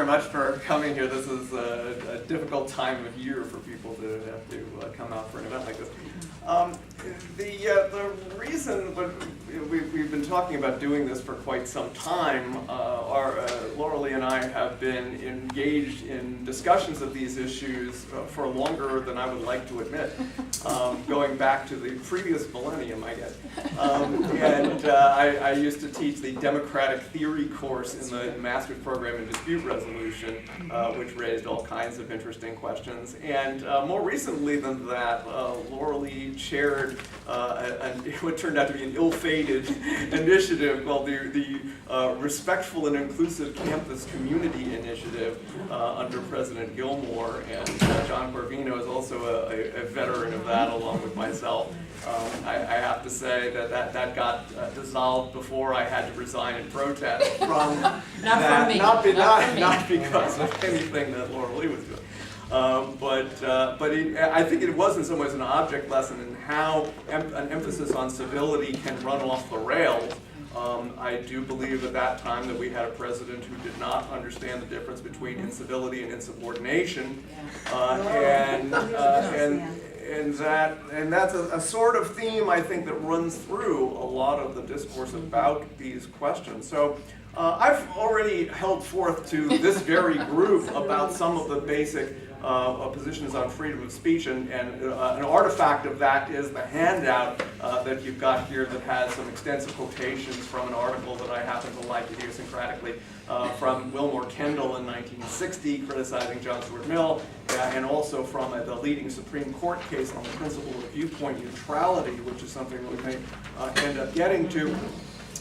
much for coming here. This is a difficult time of year for people to have to come out for an event like this. The reason we've been talking about doing this for quite some time, Lauralee and I have been engaged in discussions of these issues for longer than I would like to admit, going back to the previous millennium, I guess. I used to teach the democratic theory course in the master's program in dispute resolution, which raised all kinds of interesting questions. And more recently than that, Lauralee chaired what turned out to be an ill-fated initiative called the Respectful and Inclusive Campus Community Initiative under President Gilmore. And John Corvino is also a veteran of that, along with myself. I have to say that got dissolved before I had to resign in protest from that. Not because of anything that Lauralee was doing. I think it was in some ways an object lesson in how an emphasis on civility can run off the rails. I do believe at that time that we had a president who did not understand the difference between incivility and insubordination, and that's a sort of theme I think that runs through a lot of the discourse about these questions. So I've already held forth to this very group about some of the basic positions on freedom of speech, and an artifact of that is the handout that you've got here that has some extensive quotations from an article that I happen to like idiosyncratically from Wilmore Kendall in 1960 criticizing John Stuart Mill, and also from the leading Supreme Court case on the principle of viewpoint neutrality, which is something that we may end up getting to.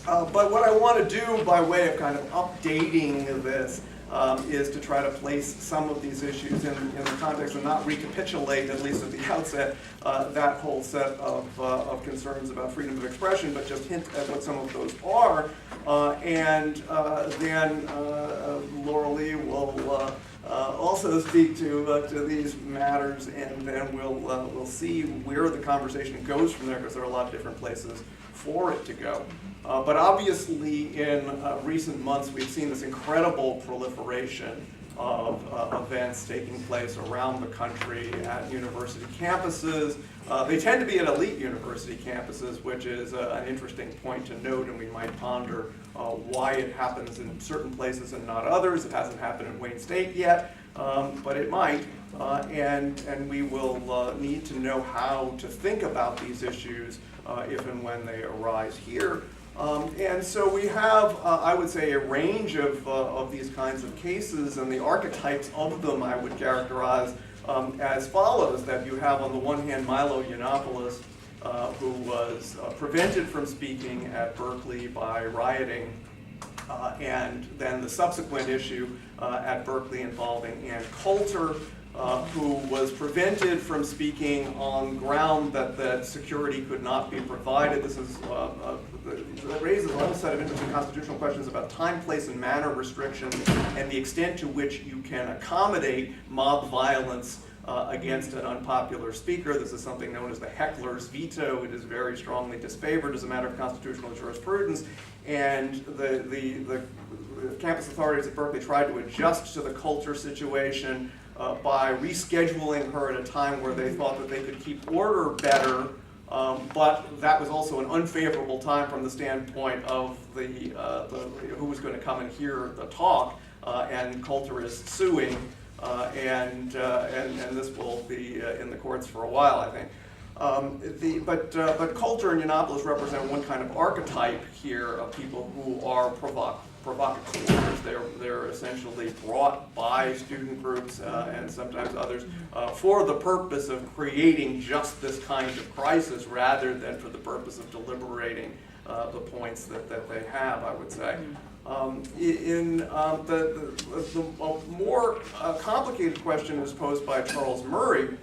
But what I want to do by way of kind of updating this is to try to place some of these issues in the context and not recapitulate, at least at the outset, that whole set of concerns about freedom of expression, but just hint at what some of those are. Then Lauralee will also speak to these matters, and then we'll see where the conversation goes from there, because there are a lot of different places for it to go. But obviously in recent months we've seen this incredible proliferation of events taking place around the country at university campuses. They tend to be at elite university campuses, which is an interesting point to note, and we might ponder why it happens in certain places and not others. It hasn't happened in Wayne State yet, but it might. And we will need to know how to think about these issues if and when they arise here. And so we have, I would say, a range of these kinds of cases, and the archetypes of them I would characterize as follows: that you have on the one hand Milo Yiannopoulos, who was prevented from speaking at Berkeley by rioting, and then the subsequent issue at Berkeley involving Ann Coulter, who was prevented from speaking on ground that security could not be provided. This is that raises a whole set of interesting constitutional questions about time, place, and manner restrictions, and the extent to which you can accommodate mob violence against an unpopular speaker. This is something known as the heckler's veto. It is very strongly disfavored as a matter of constitutional jurisprudence, and the campus authorities at Berkeley tried to adjust to the Coulter situation by rescheduling her at a time where they thought that they could keep order better, but that was also an unfavorable time from the standpoint of who was going to come and hear the talk, and Coulter is suing, and this will be in the courts for a while, I think. But Coulter and Yiannopoulos represent one kind of archetype here of people who are provocateurs. They're essentially brought by student groups and sometimes others for the purpose of creating just this kind of crisis, rather than for the purpose of deliberating the points that they have, I would say. The more complicated question is posed by Charles Murray,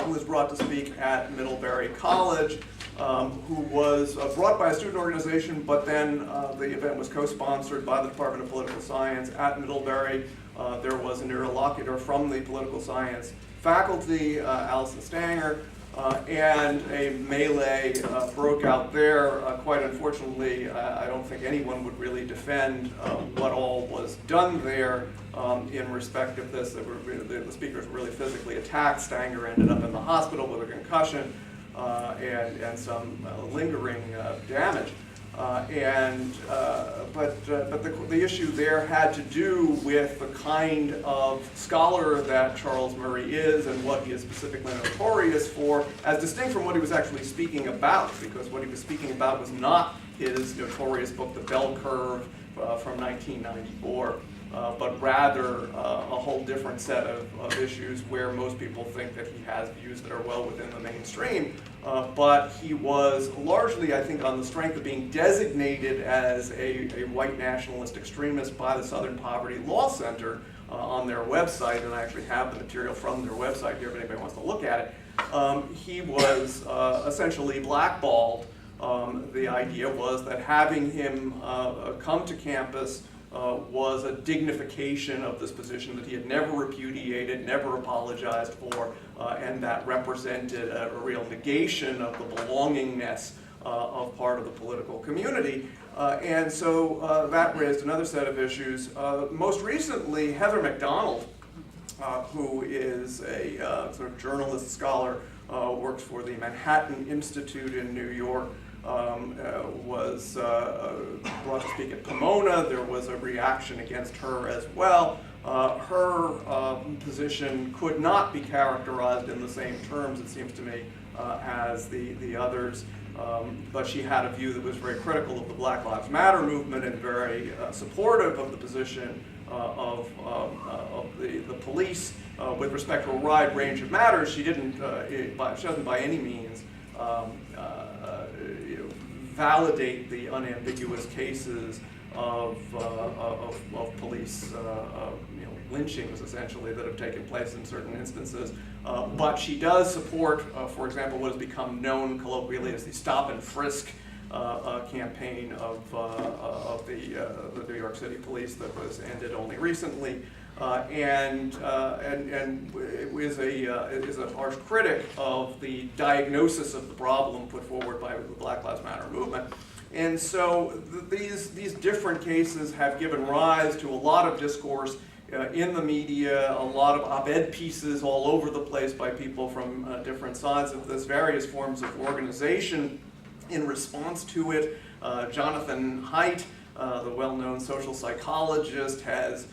who was brought to speak at Middlebury College, who was brought by a student organization, but then the event was co-sponsored by the Department of Political Science at Middlebury. There was an interlocutor from the political science faculty, Allison Stanger, And a melee broke out there. Quite unfortunately, I don't think anyone would really defend what all was done there in respect of this. The speakers were really physically attacked. Stanger ended up in the hospital with a concussion and some lingering damage. But the issue there had to do with the kind of scholar that Charles Murray is and what he is specifically notorious for, as distinct from what he was actually speaking about, because what he was speaking about was not his notorious book, The Bell Curve, from 1994, but rather a whole different set of issues where most people think that he has views that are well within the mainstream. But he was largely, I think, on the strength of being designated as a white nationalist extremist by the Southern Poverty Law Center on their website, and I actually have the material from their website here if anybody wants to look at it. He was essentially blackballed. The idea was that having him come to campus was a dignification of this position that he had never repudiated, never apologized for, and that represented a real negation of the belongingness of part of the political community. And so that raised another set of issues. Most recently, Heather Mcdonald, who is a sort of journalist scholar, works for the Manhattan Institute in New York, was brought to speak at Pomona. There was a reaction against her as well. Her position could not be characterized in the same terms, it seems to me, as the others. But she had a view that was very critical of the Black Lives Matter movement and very supportive of the position of the police with respect to a wide range of matters. She doesn't by any means validate the unambiguous cases of police lynchings, essentially, that have taken place in certain instances. But she does support, for example, what has become known colloquially as the stop and frisk campaign of the New York City police that was ended only recently, and is a harsh critic of the diagnosis of the problem put forward by the Black Lives Matter movement. And so these different cases have given rise to a lot of discourse in the media, a lot of op-ed pieces all over the place by people from different sides of this, various forms of organization in response to it. Jonathan Haidt, the well-known social psychologist, has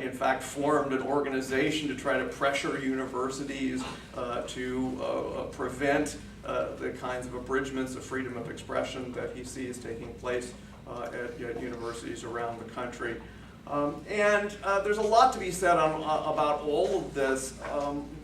in fact formed an organization to try to pressure universities to prevent the kinds of abridgments of freedom of expression that he sees taking place at universities around the country. And there's a lot to be said about all of this.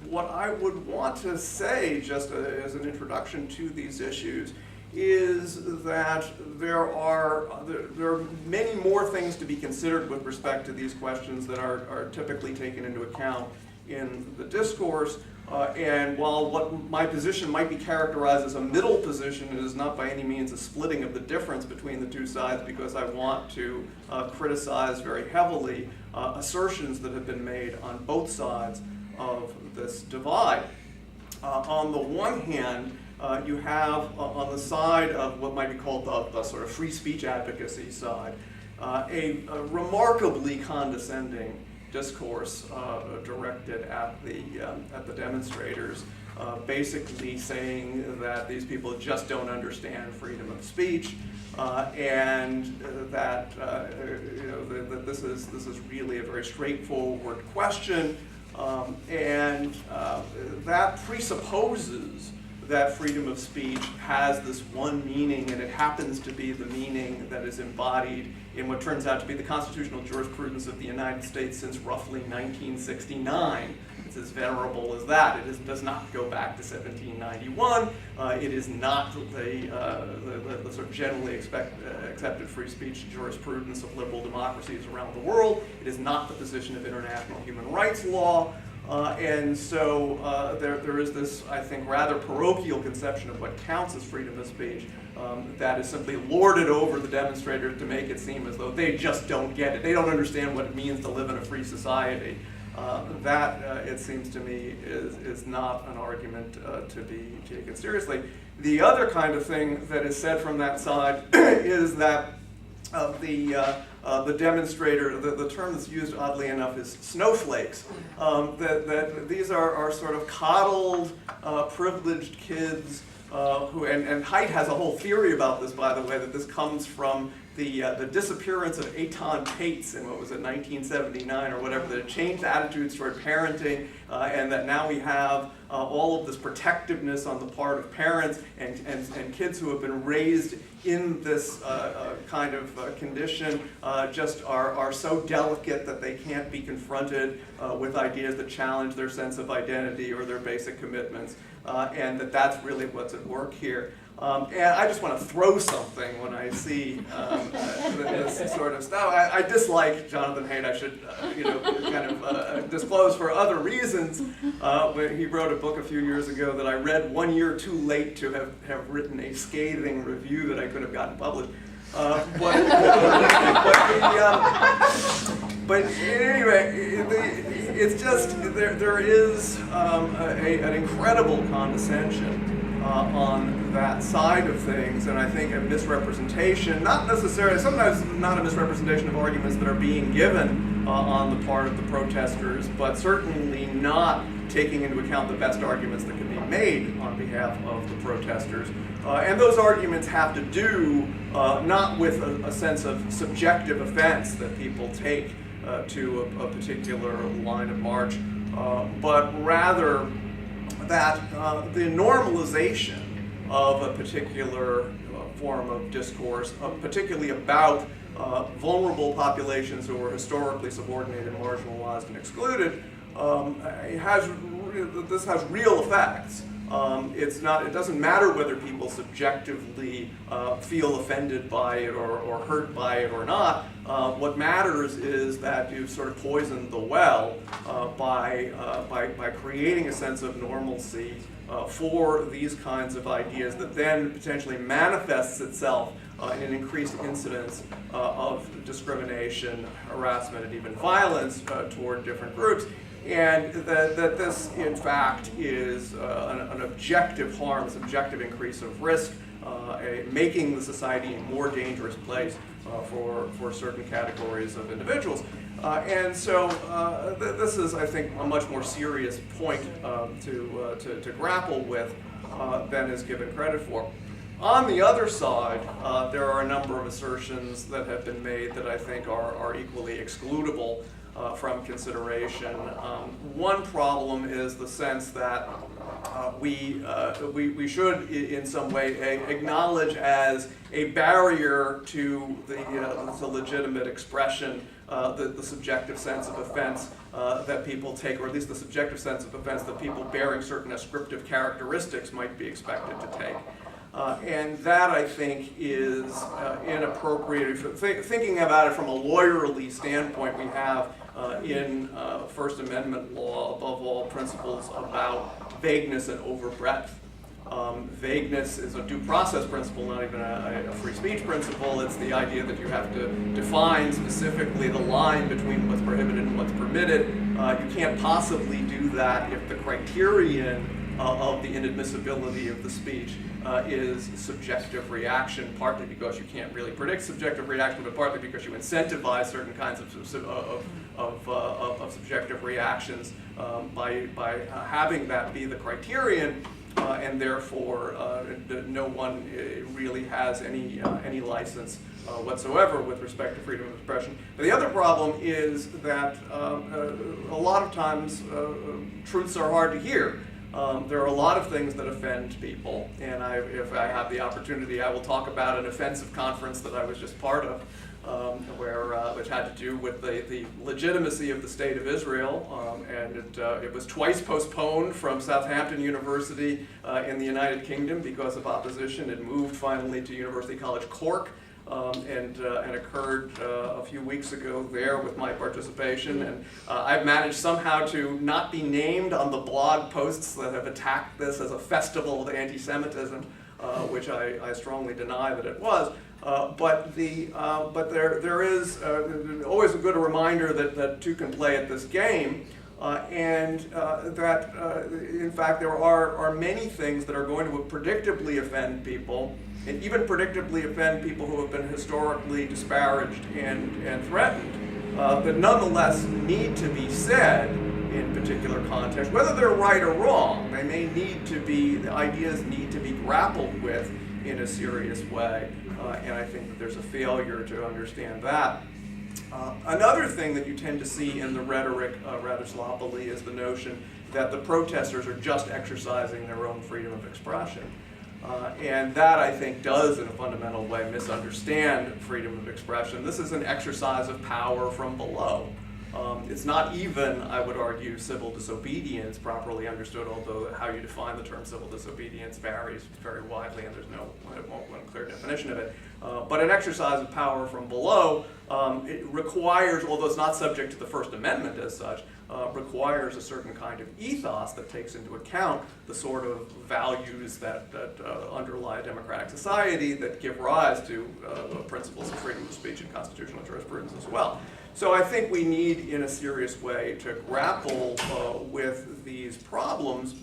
What I would want to say, just as an introduction to these issues, is that there are many more things to be considered with respect to these questions that are typically taken into account in the discourse. And while what my position might be characterized as a middle position, it is not by any means a splitting of the difference between the two sides, because I want to criticize very heavily assertions that have been made on both sides of this divide. On the one hand, you have on the side of what might be called the sort of free speech advocacy side, a remarkably condescending discourse directed at the demonstrators, basically saying that these people just don't understand freedom of speech, and that that this is really a very straightforward question, and that presupposes that freedom of speech has this one meaning, and it happens to be the meaning that is embodied in what turns out to be the constitutional jurisprudence of the United States since roughly 1969. It's as venerable as that. It does not go back to 1791. It is not the sort of generally accepted free speech jurisprudence of liberal democracies around the world. It is not the position of international human rights law. And so there is this, I think, rather parochial conception of what counts as freedom of speech that is simply lorded over the demonstrators to make it seem as though they just don't get it. They don't understand what it means to live in a free society. That, it seems to me, is not an argument to be taken seriously. The other kind of thing that is said from that side is that the demonstrator, the term that's used oddly enough is snowflakes, that these are sort of coddled, privileged kids who, and Haidt has a whole theory about this, by the way, that this comes from the disappearance of Eitan Pates in, what was it, 1979 or whatever, that it changed attitudes toward parenting, and that now we have all of this protectiveness on the part of parents and kids who have been raised in this kind of condition just are so delicate that they can't be confronted with ideas that challenge their sense of identity or their basic commitments, and that's really what's at work here. And I just want to throw something when I see this sort of stuff. I dislike Jonathan Haidt. I should, kind of disclose for other reasons. He wrote a book a few years ago that I read 1 year too late to have written a scathing review that I could have gotten published. But anyway, it's just there is an incredible condescension on that side of things, and I think a misrepresentation, not necessarily, sometimes not a misrepresentation of arguments that are being given on the part of the protesters, but certainly not taking into account the best arguments that can be made on behalf of the protesters. And those arguments have to do not with a sense of subjective offense that people take to a particular line of march, but rather that the normalization of a particular form of discourse, particularly about vulnerable populations who were historically subordinated, marginalized, and excluded, this has real effects. It doesn't matter whether people subjectively feel offended by it or hurt by it or not. What matters is that you've sort of poisoned the well by creating a sense of normalcy for these kinds of ideas that then potentially manifests itself in an increased incidence of discrimination, harassment, and even violence toward different groups. And that this, in fact, is an objective harm, a subjective increase of risk, making the society a more dangerous place for certain categories of individuals. And so this is, I think, a much more serious point to grapple with than is given credit for. On the other side, there are a number of assertions that have been made that I think are equally excludable from consideration. One problem is the sense that we should, in some way, acknowledge as a barrier to the legitimate expression, the subjective sense of offense that people take, or at least the subjective sense of offense that people bearing certain ascriptive characteristics might be expected to take. And that, I think, is inappropriate. Thinking about it from a lawyerly standpoint, we have in First Amendment law, above all, principles about vagueness and overbreadth. Vagueness is a due process principle, not even a free speech principle. It's the idea that you have to define specifically the line between what's prohibited and what's permitted. You can't possibly do that if the criterion of the inadmissibility of the speech is subjective reaction, partly because you can't really predict subjective reaction, but partly because you incentivize certain kinds of subjective reactions by having that be the criterion, and therefore no one really has any license whatsoever with respect to freedom of expression. But the other problem is that a lot of times truths are hard to hear. There are a lot of things that offend people, and if I have the opportunity, I will talk about an offensive conference that I was just part of, which had to do with the legitimacy of the State of Israel, and it was twice postponed from Southampton University in the United Kingdom because of opposition. It moved finally to University College Cork, and occurred a few weeks ago there with my participation. And I've managed somehow to not be named on the blog posts that have attacked this as a festival of anti-Semitism, which I strongly deny that it was. But there is always a good reminder that two can play at this game. and that in fact there are many things that are going to predictably offend people, and even predictably offend people who have been historically disparaged and threatened, but nonetheless need to be said in particular context, whether they're right or wrong. They may need to be, the ideas need to be grappled with in a serious way, and I think that there's a failure to understand that. Another thing that you tend to see in the rhetoric rather sloppily is the notion that the protesters are just exercising their own freedom of expression. And that, I think, does, in a fundamental way, misunderstand freedom of expression. This is an exercise of power from below. It's not even, I would argue, civil disobedience properly understood, although how you define the term civil disobedience varies very widely, and there's no one clear definition of it. But an exercise of power from below, it requires, although it's not subject to the First Amendment as such, requires a certain kind of ethos that takes into account the sort of values that underlie a democratic society that give rise to principles of freedom of speech and constitutional jurisprudence as well. So I think we need, in a serious way, to grapple with these problems.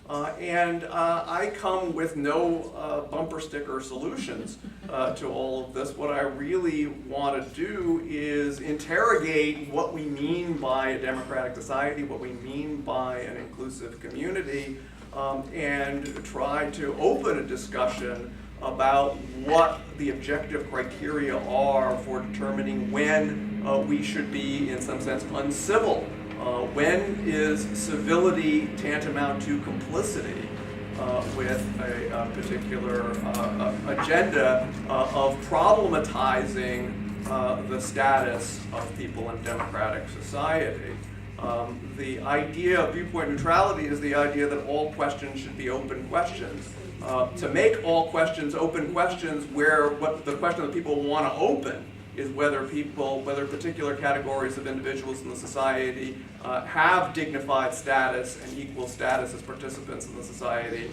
And I come with no bumper sticker solutions to all of this. What I really want to do is interrogate what we mean by a democratic society, what we mean by an inclusive community, and try to open a discussion about what the objective criteria are for determining when we should be, in some sense, uncivil. When is civility tantamount to complicity with a particular agenda of problematizing the status of people in democratic society? The idea of viewpoint neutrality is the idea that all questions should be open questions. To make all questions open questions, where what the question that people want to open is whether particular categories of individuals in the society have dignified status and equal status as participants in the society,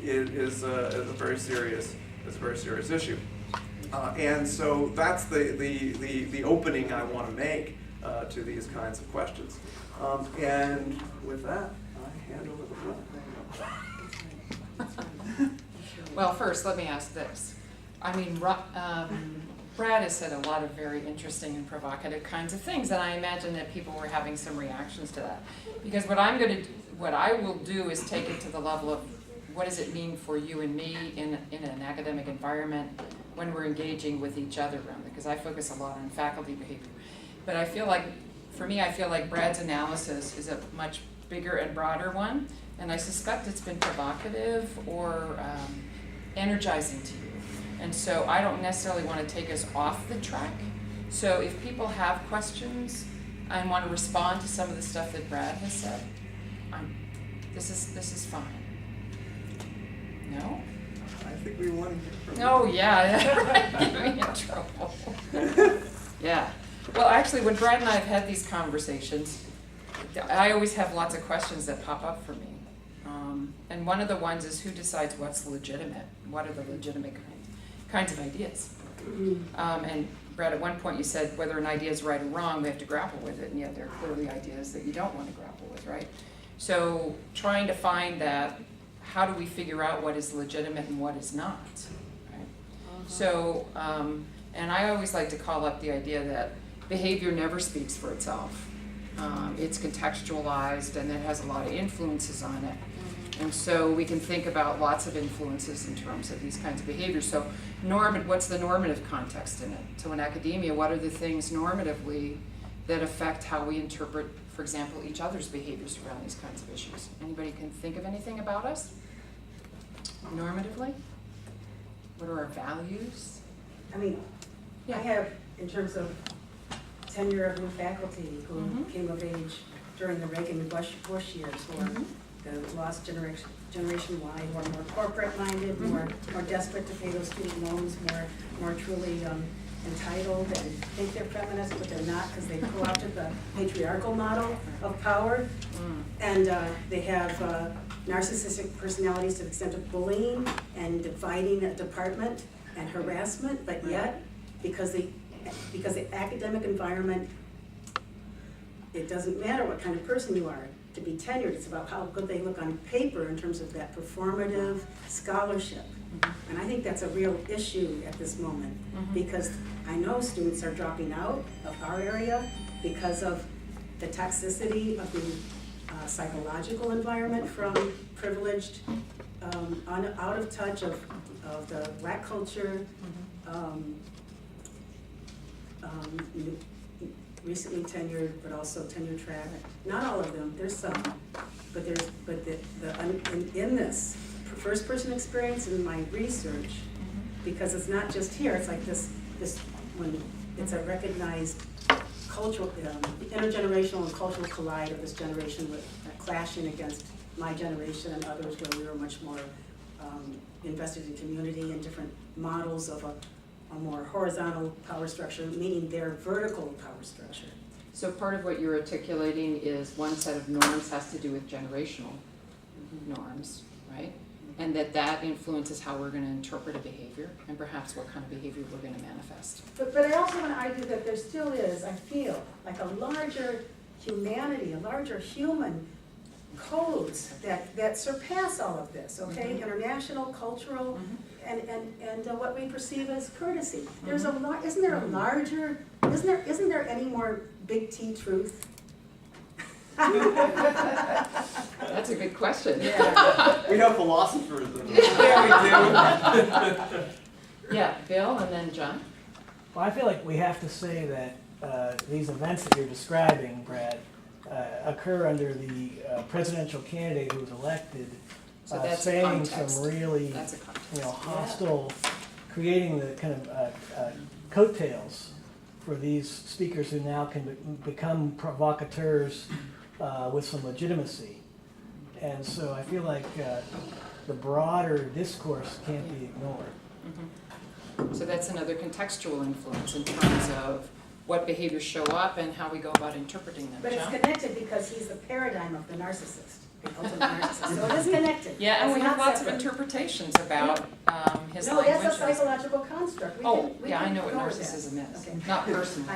is a very serious issue. And so that's the opening I want to make to these kinds of questions. And with that, I hand over the floor. Well, first, let me ask this. I mean, Brad has said a lot of very interesting and provocative kinds of things, and I imagine that people were having some reactions to that. Because what I will do is take it to the level of what does it mean for you and me in an academic environment when we're engaging with each other around it, because I focus a lot on faculty behavior. But I feel like, for me, I feel like Brad's analysis is a much bigger and broader one, and I suspect it's been provocative or energizing to you. And so I don't necessarily want to take us off the track. So if people have questions and want to respond to some of the stuff that Brad has said, this is fine. No? I think we want to hear from you. Oh, yeah. Get me in trouble. Yeah. Well, actually, when Brad and I have had these conversations, I always have lots of questions that pop up for me. And one of the ones is who decides what's legitimate? What are the legitimate kinds of ideas? And Brad, at one point you said whether an idea is right or wrong, we have to grapple with it, and yet there are clearly ideas that you don't want to grapple with, right? So trying to find that, how do we figure out what is legitimate and what is not, right? So, and I always like to call up the idea that behavior never speaks for itself. It's contextualized and it has a lot of influences on it. And so we can think about lots of influences in terms of these kinds of behaviors. So what's the normative context in it? So in academia, what are the things normatively that affect how we interpret, for example, each other's behaviors around these kinds of issues? Anybody can think of anything about us normatively? What are our values? I mean, I have, in terms of tenure of new faculty who came of age during the Reagan-Bush years, or the lost Generation Y, who are more corporate-minded, more desperate to pay those student loans, more truly entitled and think they're feminists, but they're not because they co-opted the patriarchal model of power. And they have narcissistic personalities to the extent of bullying and dividing a department and harassment, but yet, because the academic environment it doesn't matter what kind of person you are to be tenured. It's about how good they look on paper in terms of that performative scholarship. And I think that's a real issue at this moment, because I know students are dropping out of our area because of the toxicity of the psychological environment from privileged, out of touch of the Black culture, recently tenured, but also tenure track. Not all of them, there's some, but in this first person experience in my research, because it's not just here, it's like this when it's a recognized cultural, intergenerational and cultural collide of this generation with clashing against my generation and others where we were much more invested in community and different models of a more horizontal power structure, meaning their vertical power structure. So part of what you're articulating is one set of norms has to do with generational norms, right? And that influences how we're going to interpret a behavior and perhaps what kind of behavior we're going to manifest. But I also want to argue that there still is, I feel, like a larger humanity, a larger human codes that surpass all of this, okay? International, cultural, and what we perceive as courtesy. There's a lot, isn't there any more big T truth? That's a good question. Yeah. We have philosophers. Yeah, we do. Yeah, Bill and then John. Well, I feel like we have to say that these events that you're describing, Brad, occur under the presidential candidate who was elected, So that's saying context. some really, That's a context. hostile, creating the kind of coattails for these speakers who now can become provocateurs with some legitimacy. And so I feel like the broader discourse can't be ignored. So that's another contextual influence in terms of what behaviors show up and how we go about interpreting them. But it's John? connected because he's the paradigm of the narcissist, the ultimate narcissist. So it is connected. Yeah, and It's we have not lots of separate. interpretations about his No, language. that's a psychological construct. We I can know what go with that. narcissism is. Okay. Not personally. I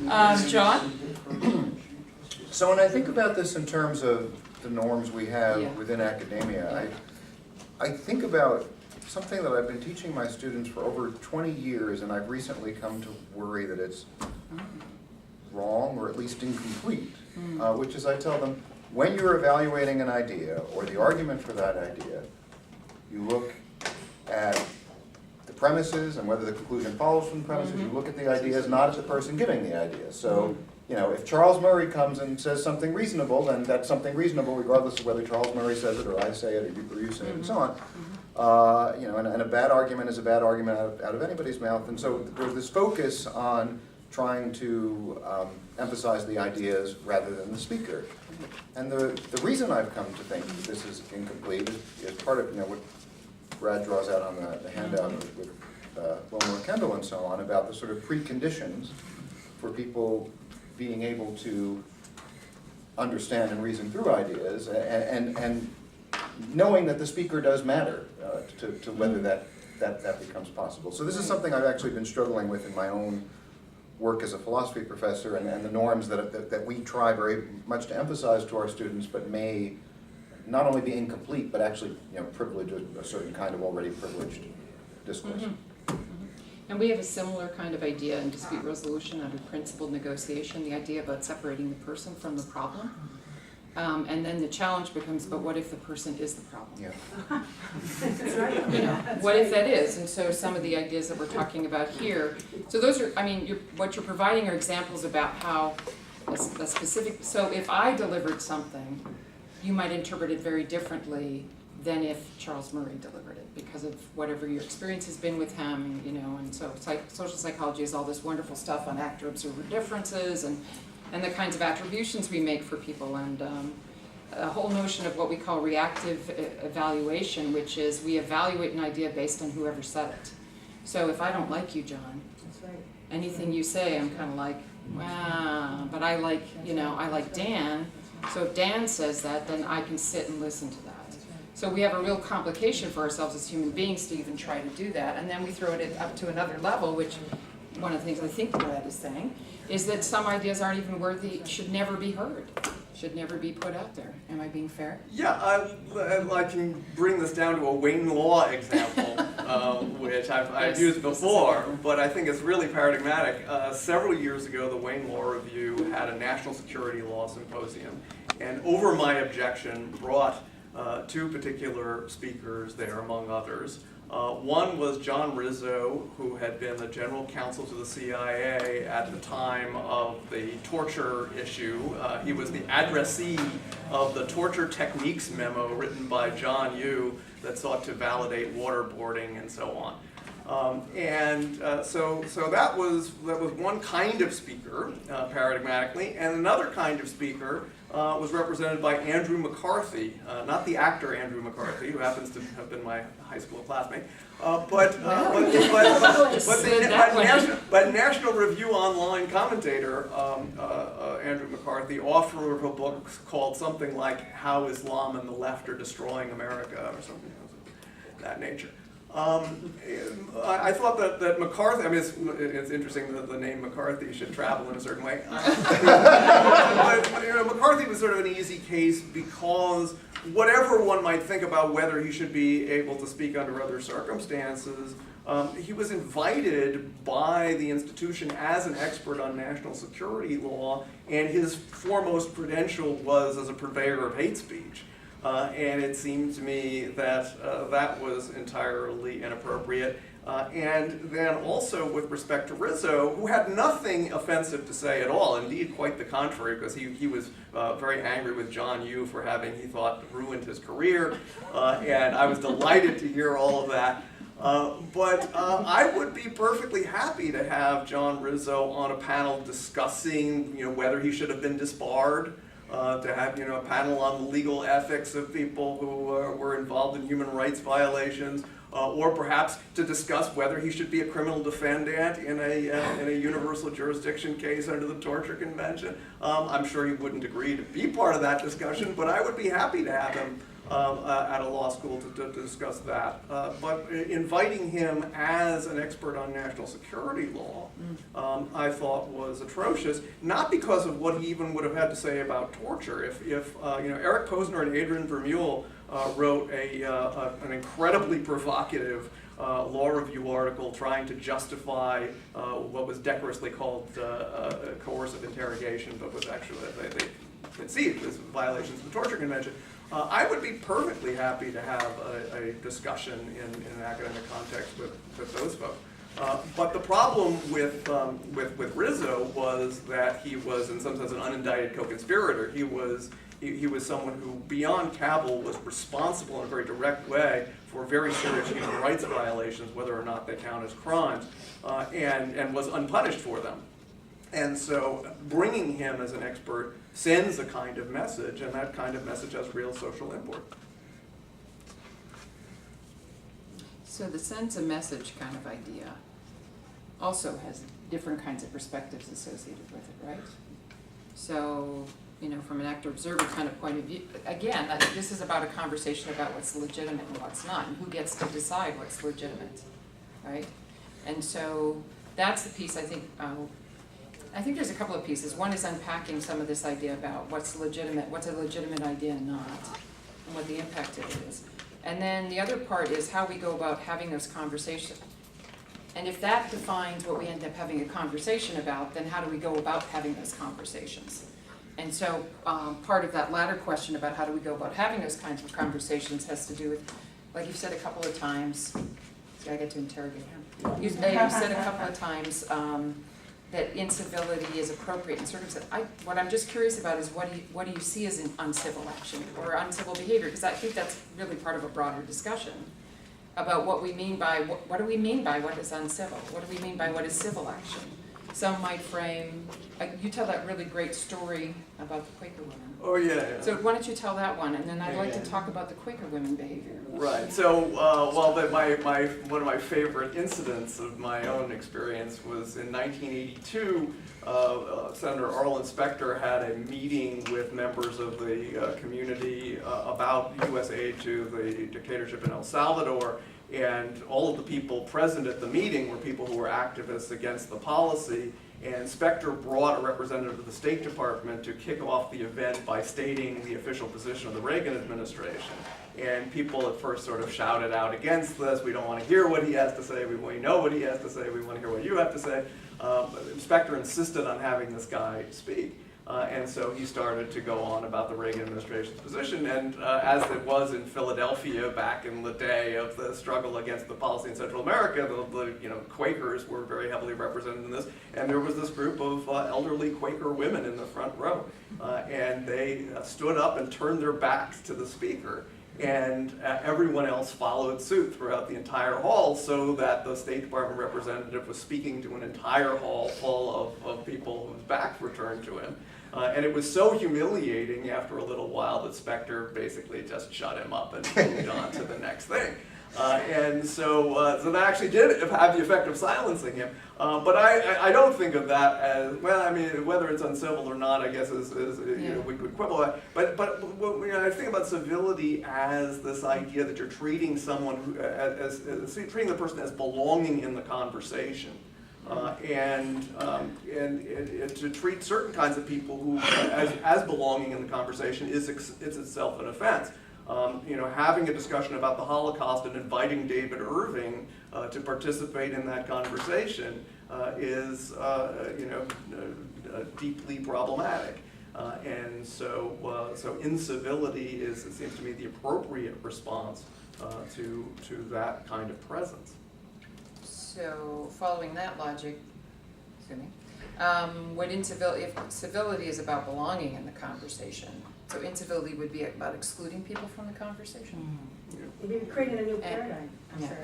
know. John? So when I think about this in terms of the norms we have Yeah. within academia, I think about something that I've been teaching my students for over 20 years, and I've recently come to worry that it's wrong or at least incomplete, which is I tell them, when you're evaluating an idea or the argument for that idea, you look at the premises and whether the conclusion follows from the premises. You look at the ideas, not at the person giving the idea. So, if Charles Murray comes and says something reasonable, then that's something reasonable regardless of whether Charles Murray says it or I say it or you say it and so on. And a bad argument is a bad argument out of anybody's mouth. And so there's this focus on trying to emphasize the ideas rather than the speaker. And the reason I've come to think that this is incomplete is part of what Brad draws out on the handout with Wilmer Kendall and so on about the sort of preconditions for people being able to understand and reason through ideas and knowing that the speaker does matter to whether that becomes possible. So this is something I've actually been struggling with in my own work as a philosophy professor and the norms that we try very much to emphasize to our students, but may not only be incomplete, but actually privilege a certain kind of already privileged discourse. And we have a similar kind of idea in dispute resolution under principled negotiation, the idea about separating the person from the problem. And then the challenge becomes, but what if the person is the problem? Yeah. That's right. What if that is? And so some of the ideas that we're talking about here, so those are, what you're providing are examples about how a specific, so if I delivered something, you might interpret it very differently than if Charles Murray delivered it because of whatever your experience has been with him, and so social psychology is all this wonderful stuff on actor-observer differences and the kinds of attributions we make for people, and a whole notion of what we call reactive evaluation, which is we evaluate an idea based on whoever said it. So if I don't like you, John, That's right. anything you say, I'm kind of like, wow, but I like, I like Dan, so if Dan says that, then I can sit and listen to that. So we have a real complication for ourselves as human beings to even try to do that, and then we throw it up to another level, which one of the things I think Brad is saying, is that some ideas aren't even worthy, should never be heard, should never be put out there. Am I being fair? Yeah, I can bring this down to a Wayne Law example, which I've used before, but I think it's really paradigmatic. Several years ago, the Wayne Law Review had a national security law symposium, and over my objection brought two particular speakers there, among others. One was John Rizzo, who had been the general counsel to the CIA at the time of the torture issue. He was the addressee of the torture techniques memo written by John Yoo that sought to validate waterboarding and so on. So that was one kind of speaker, paradigmatically, and another kind of speaker was represented by Andrew Mccarthy, not the actor Andrew McCarthy, who happens to have been my high school classmate, but National Review Online commentator Andrew McCarthy authored a book called something like "How Islam and the Left Are Destroying America" or something of that nature. I thought that McCarthy, I mean, it's interesting that the name McCarthy should travel in a certain way. But McCarthy was sort of an easy case because whatever one might think about whether he should be able to speak under other circumstances, he was invited by the institution as an expert on national security law, and his foremost credential was as a purveyor of hate speech. And it seemed to me that that was entirely inappropriate. And then also with respect to Rizzo, who had nothing offensive to say at all, indeed quite the contrary, because he was very angry with John Yoo for having, he thought, ruined his career. And I was delighted to hear all of that. But I would be perfectly happy to have John Rizzo on a panel discussing, whether he should have been disbarred. To have a panel on the legal ethics of people who were involved in human rights violations, or perhaps to discuss whether he should be a criminal defendant in a universal jurisdiction case under the Torture Convention. I'm sure he wouldn't agree to be part of that discussion, but I would be happy to have him at a law school to discuss that. But inviting him as an expert on national security law, I thought was atrocious, not because of what he even would have had to say about torture. If Eric Posner and Adrian Vermeule wrote an incredibly provocative law review article trying to justify what was decorously called coercive interrogation, but was actually, they conceived as violations of the Torture Convention. I would be perfectly happy to have a discussion in an academic context with those folks. But the problem with Rizzo was that he was, in some sense, an unindicted co-conspirator. He was someone who, beyond cavil, was responsible in a very direct way for very serious human rights violations, whether or not they count as crimes, and was unpunished for them. And so bringing him as an expert sends a kind of message, and that kind of message has real social import. So the sends a message kind of idea also has different kinds of perspectives associated with it, right? So, from an actor-observer kind of point of view, again, I think this is about a conversation about what's legitimate and what's not, and who gets to decide what's legitimate, right? And so that's the piece I think there's a couple of pieces. One is unpacking some of this idea about what's legitimate, what's a legitimate idea and not, and what the impact of it is. And then the other part is how we go about having those conversations. And if that defines what we end up having a conversation about, then how do we go about having those conversations? And so part of that latter question about how do we go about having those kinds of conversations has to do with, like you've said a couple of times, see, I get to interrogate him. You've said a couple of times that incivility is appropriate in circumstances. What I'm just curious about is what do you see as an uncivil action or uncivil behavior? Because I think that's really part of a broader discussion about what we mean by, what do we mean by what is uncivil? What do we mean by what is civil action? Some might frame, you tell that really great story about the Quaker women. Oh, yeah. So why don't you tell that one, and then I'd like to talk about the Quaker women behavior. Right. So, one of my favorite incidents of my own experience was in 1982. Senator Arlen Specter had a meeting with members of the community about U.S. aid to the dictatorship in El Salvador, And all of the people present at the meeting were people who were activists against the policy. And Specter brought a representative of the State Department to kick off the event by stating the official position of the Reagan administration. And people at first sort of shouted out against this. We don't want to hear what he has to say. We know what he has to say. We want to hear what you have to say. Specter insisted on having this guy speak. And so he started to go on about the Reagan administration's position. And as it was in Philadelphia back in the day of the struggle against the policy in Central America, the Quakers were very heavily represented in this. And there was this group of elderly Quaker women in the front row. And they stood up and turned their backs to the speaker. And everyone else followed suit throughout the entire hall, so that the State Department representative was speaking to an entire hall full of people whose backs were turned to him. And it was so humiliating after a little while that Specter basically just shut him up and moved on to the next thing. And so that actually did have the effect of silencing him. But I don't think of that as, well, I mean, whether it's uncivil or not, I guess is we could quibble about. But I think about civility as this idea that you're treating someone who, as treating the person as belonging in the conversation. And to treat certain kinds of people who as belonging in the conversation is itself an offense. Having a discussion about the Holocaust and inviting David Irving to participate in that conversation is, deeply problematic. And so incivility is, it seems to me, the appropriate response to that kind of presence. So following that logic, excuse me, if civility is about belonging in the conversation, so incivility would be about excluding people from the conversation? Maybe creating a new paradigm.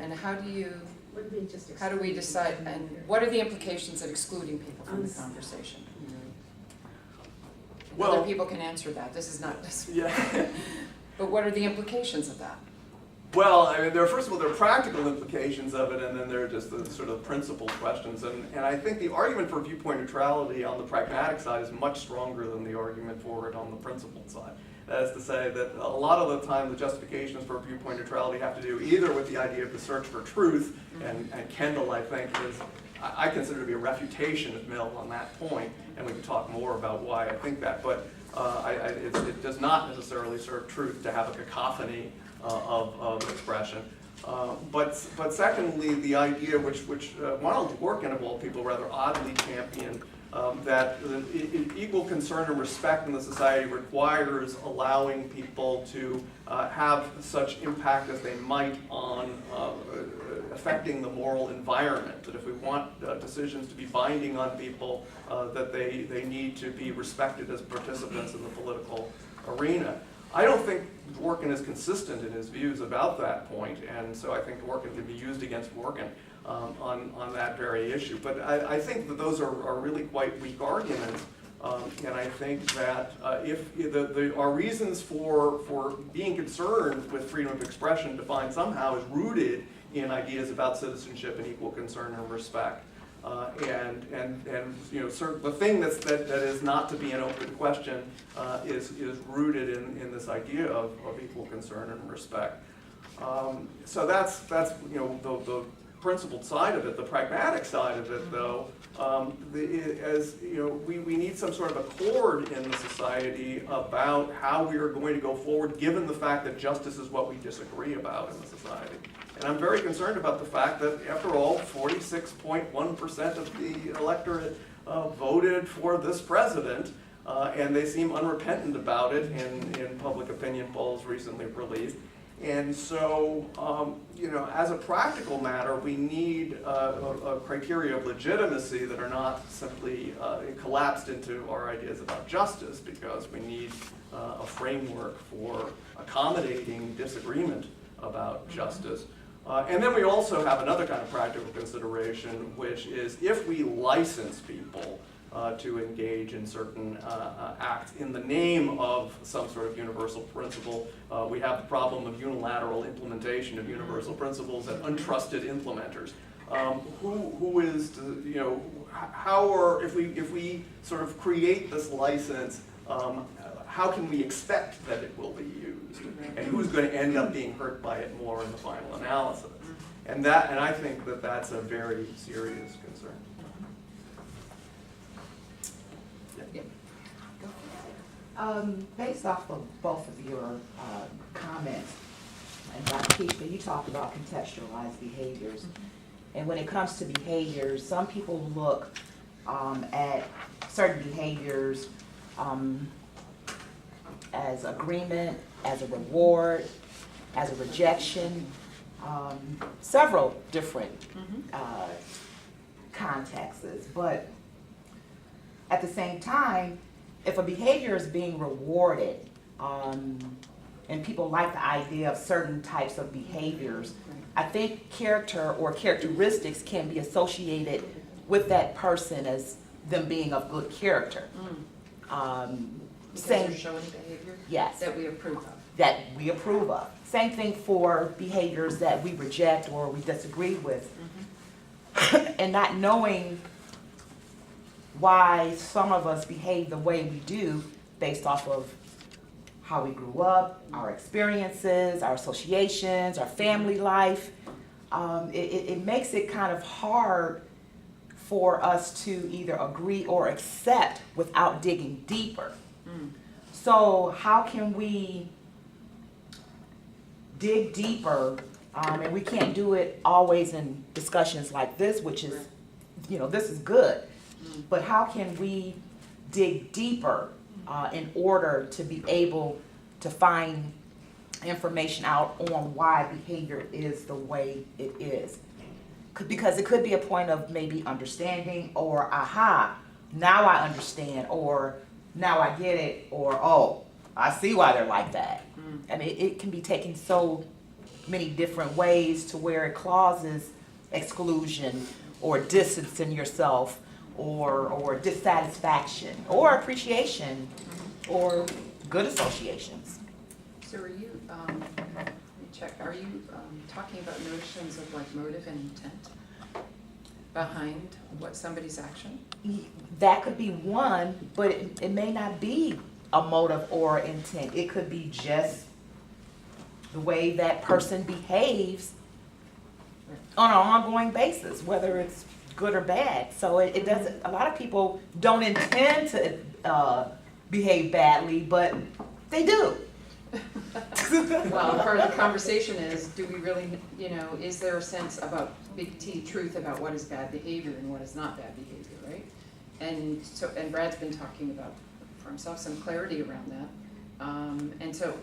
And how do you, Wouldn't be just how do we excluding decide, people. and what are the implications of excluding people from the conversation? Well, Other people can answer that, this is not, yeah. but what are the implications of that? Well, I mean, first of all, there are practical implications of it, and then there are just the sort of principle questions. And I think the argument for viewpoint neutrality on the pragmatic side is much stronger than the argument for it on the principled side. That is to say that a lot of the time the justifications for viewpoint neutrality have to do either with the idea of the search for truth, and Kendall, I think, I consider to be a refutation of Mill on that point, and we can talk more about why I think that. But it does not necessarily serve truth to have a cacophony of expression. But secondly, the idea which Ronald Dworkin, of all people, rather oddly championed, that equal concern and respect in the society requires allowing people to have such impact as they might on affecting the moral environment. That if we want decisions to be binding on people, that they need to be respected as participants in the political arena. I don't think Dworkin is consistent in his views about that point, and so I think Dworkin can be used against Dworkin on that very issue. But I think that those are really quite weak arguments, and I think that if our reasons for being concerned with freedom of expression defined somehow is rooted in ideas about citizenship and equal concern and respect. The thing that is not to be an open question is rooted in this idea of equal concern and respect. So that's the principled side of it. The pragmatic side of it, though, we need some sort of accord in the society about how we are going to go forward, given the fact that justice is what we disagree about in the society. And I'm very concerned about the fact that, after all, 46.1% of the electorate voted for this president, and they seem unrepentant about it in public opinion polls recently released. And so, as a practical matter, we need a criteria of legitimacy that are not simply collapsed into our ideas about justice, because we need a framework for accommodating disagreement about justice. And then we also have another kind of practical consideration, which is if we license people to engage in certain acts in the name of some sort of universal principle, we have the problem of unilateral implementation of universal principles and untrusted implementers. If we sort of create this license, how can we expect that it will be used? And who's going to end up being hurt by it more in the final analysis? And I think that that's a very serious concern. Based off of both of your comments, and Dr. Keashly, you talked about contextualized behaviors. And when it comes to behaviors, some people look at certain behaviors as agreement, as a reward, as a rejection, several different contexts. But at the same time, if a behavior is being rewarded, and people like the idea of certain types of behaviors, I think character or characteristics can be associated with that person as them being of good character. Because Same, you're showing behavior yes, that we approve of. that we approve of. Same thing for behaviors that we reject or we disagree with. And not knowing why some of us behave the way we do based off of how we grew up, our experiences, our associations, our family life. It makes it kind of hard for us to either agree or accept without digging deeper. So how can we dig deeper? And we can't do it always in discussions like this, which is, this is good. But how can we dig deeper in order to be able to find information out on why behavior is the way it is? Because it could be a point of maybe understanding, or aha, now I understand, or now I get it, or oh, I see why they're like that. I mean, it can be taken so many different ways to where it causes exclusion or distance in yourself, or dissatisfaction, or appreciation, or good associations. So are you, let me check, are you talking about notions of like motive and intent behind what somebody's action? That could be one, but it may not be a motive or intent. It could be just the way that person behaves on an ongoing basis, whether it's good or bad. So it doesn't, a lot of people don't intend to behave badly, but they do. Well, part of the conversation is, do we really, is there a sense about big T truth about what is bad behavior and what is not bad behavior, right? And so, and Brad's been talking about for himself some clarity around that. And so,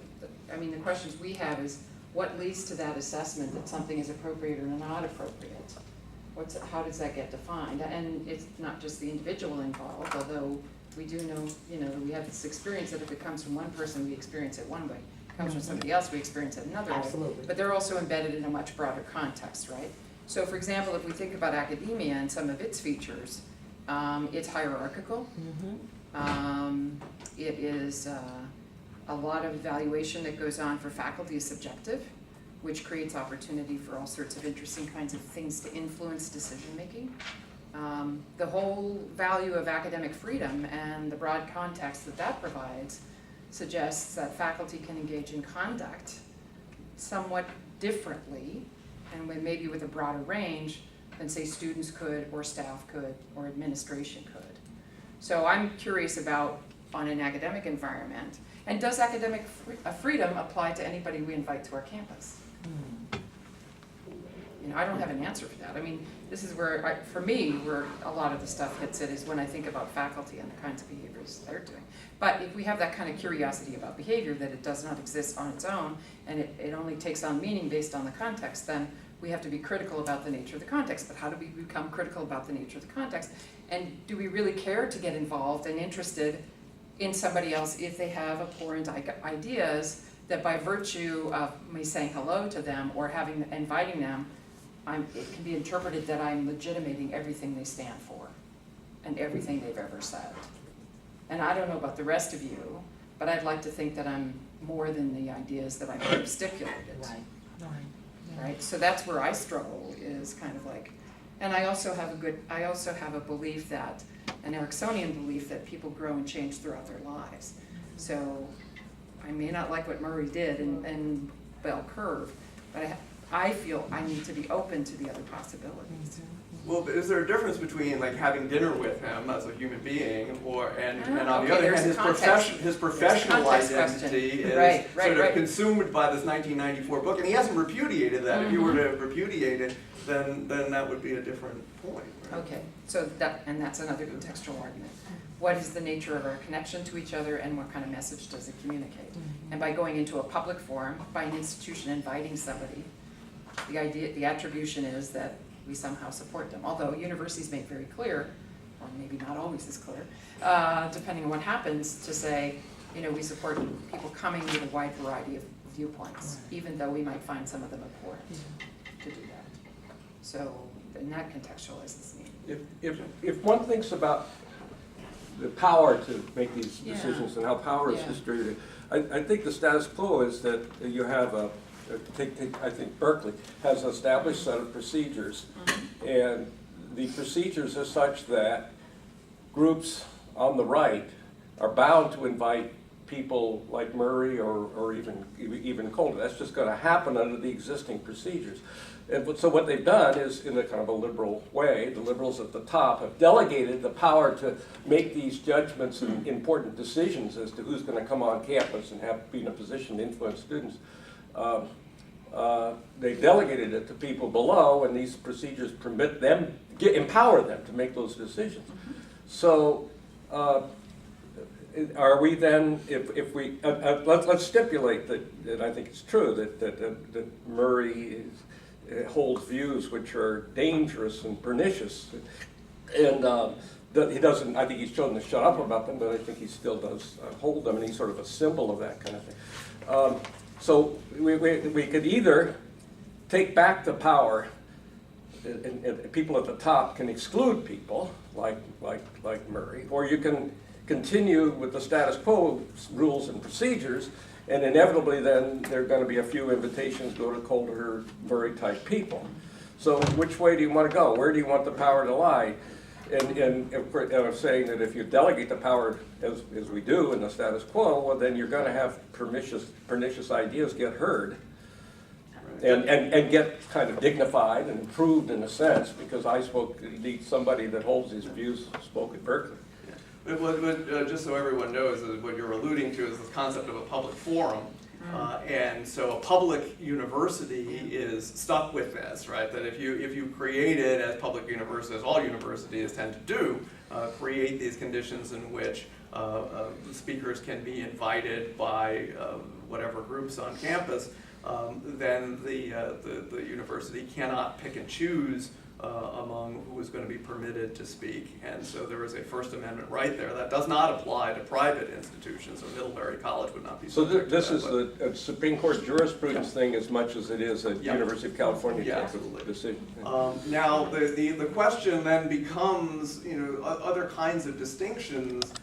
I mean, the questions we have is, what leads to that assessment that something is appropriate or not appropriate? How does that get defined? And it's not just the individual involved, although we do know, we have this experience that if it comes from one person, we experience it one way. If it comes from somebody else, we experience it another way. Absolutely. But they're also embedded in a much broader context, right? So for example, if we think about academia and some of its features, it's hierarchical. It is a lot of evaluation that goes on for faculty is subjective, which creates opportunity for all sorts of interesting kinds of things to influence decision-making. The whole value of academic freedom and the broad context that provides suggests that faculty can engage in conduct somewhat differently, and maybe with a broader range than, say, students could, or staff could, or administration could. So I'm curious about, on an academic environment, and does academic freedom apply to anybody we invite to our campus? I don't have an answer for that. I mean, this is where, for me, where a lot of the stuff hits it is when I think about faculty and the kinds of behaviors they're doing. But if we have that kind of curiosity about behavior, that it does not exist on its own, and it only takes on meaning based on the context, then we have to be critical about the nature of the context. But how do we become critical about the nature of the context? And do we really care to get involved and interested in somebody else if they have abhorrent ideas that by virtue of me saying hello to them or inviting them, it can be interpreted that I'm legitimating everything they stand for and everything they've ever said. And I don't know about the rest of you, but I'd like to think that I'm more than the ideas that I've stipulated. Right? So that's where I struggle, is kind of like, and I also have a belief that, an Ericksonian belief that people grow and change throughout their lives. So I may not like what Murray did and bell curve, but I feel I need to be open to the other possibilities. Well, but is there a difference between like having dinner with him as a human being, or and on the Okay, other there's hand, a context. his professional context identity question. is Right, sort of right. consumed by this 1994 book, and he hasn't repudiated that. If you were to repudiate it, then that would be a different point. Right? Okay, so that's another contextual argument. What is the nature of our connection to each other, and what kind of message does it communicate? And by going into a public forum, by an institution inviting somebody, the attribution is that we somehow support them. Although universities make very clear, or maybe not always as clear, depending on what happens, to say, we support people coming with a wide variety of viewpoints, even though we might find some of them abhorrent to do that. So, and that contextualizes me. If one thinks about the power to make these Yeah. decisions and how power is Yeah. distributed, I think the status quo is that you have I think Berkeley has an established set of procedures, and the procedures are such that groups on the right are bound to invite people like Murray or even Calder. That's just going to happen under the existing procedures. And so what they've done is, in a kind of a liberal way, the liberals at the top have delegated the power to make these judgments and important decisions as to who's going to come on campus and be in a position to influence students. They delegated it to people below, and these procedures permit them, empower them to make those decisions. So, are we then, if we, let's stipulate that I think it's true that Murray holds views which are dangerous and pernicious, and that he doesn't, I think he's chosen to shut up about them, but I think he still does hold them, and he's sort of a symbol of that kind of thing. So we could either take back the power, and people at the top can exclude people like Murray, or you can continue with the status quo rules and procedures, and inevitably then there are going to be a few invitations to go to Calder, Murray type people. So which way do you want to go? Where do you want the power to lie? And I'm saying that if you delegate the power as we do in the status quo, well then you're going to have pernicious ideas get heard and get kind of dignified and improved in a sense, because indeed somebody that holds these views spoke at Berkeley. But just so everyone knows, what you're alluding to is this concept of a public forum. And so a public university is stuck with this, right? That if you create it as public university, as all universities tend to do, create these conditions in which speakers can be invited by whatever groups on campus, then the university cannot pick and choose among who is going to be permitted to speak. And so there is a First Amendment right there that does not apply to private institutions. So Middlebury College would not be So subject to this that, is a Supreme Court jurisprudence thing as much as it is a University of California type of decision. Now the question then becomes, other kinds of distinctions.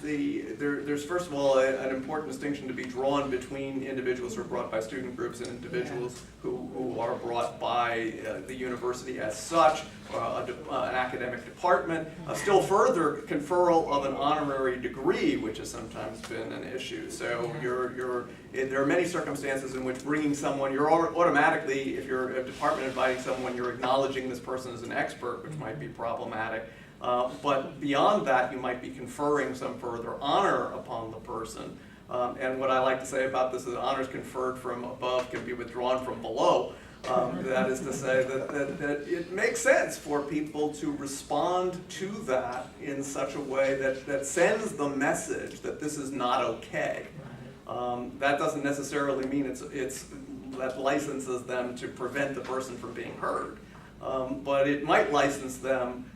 There's first of all an important distinction to be drawn between individuals who are brought by student groups and individuals who are brought by the university as such, an academic department. Still further, conferral of an honorary degree, which has sometimes been an issue. So there are many circumstances in which bringing someone, you're automatically, if you're a department inviting someone, you're acknowledging this person as an expert, which might be problematic. But beyond that, you might be conferring some further honor upon the person. And what I like to say about this is honors conferred from above can be withdrawn from below. That is to say that it makes sense for people to respond to that in such a way that sends the message that this is not okay. That doesn't necessarily mean that licenses them to prevent the person from being heard. But it might license them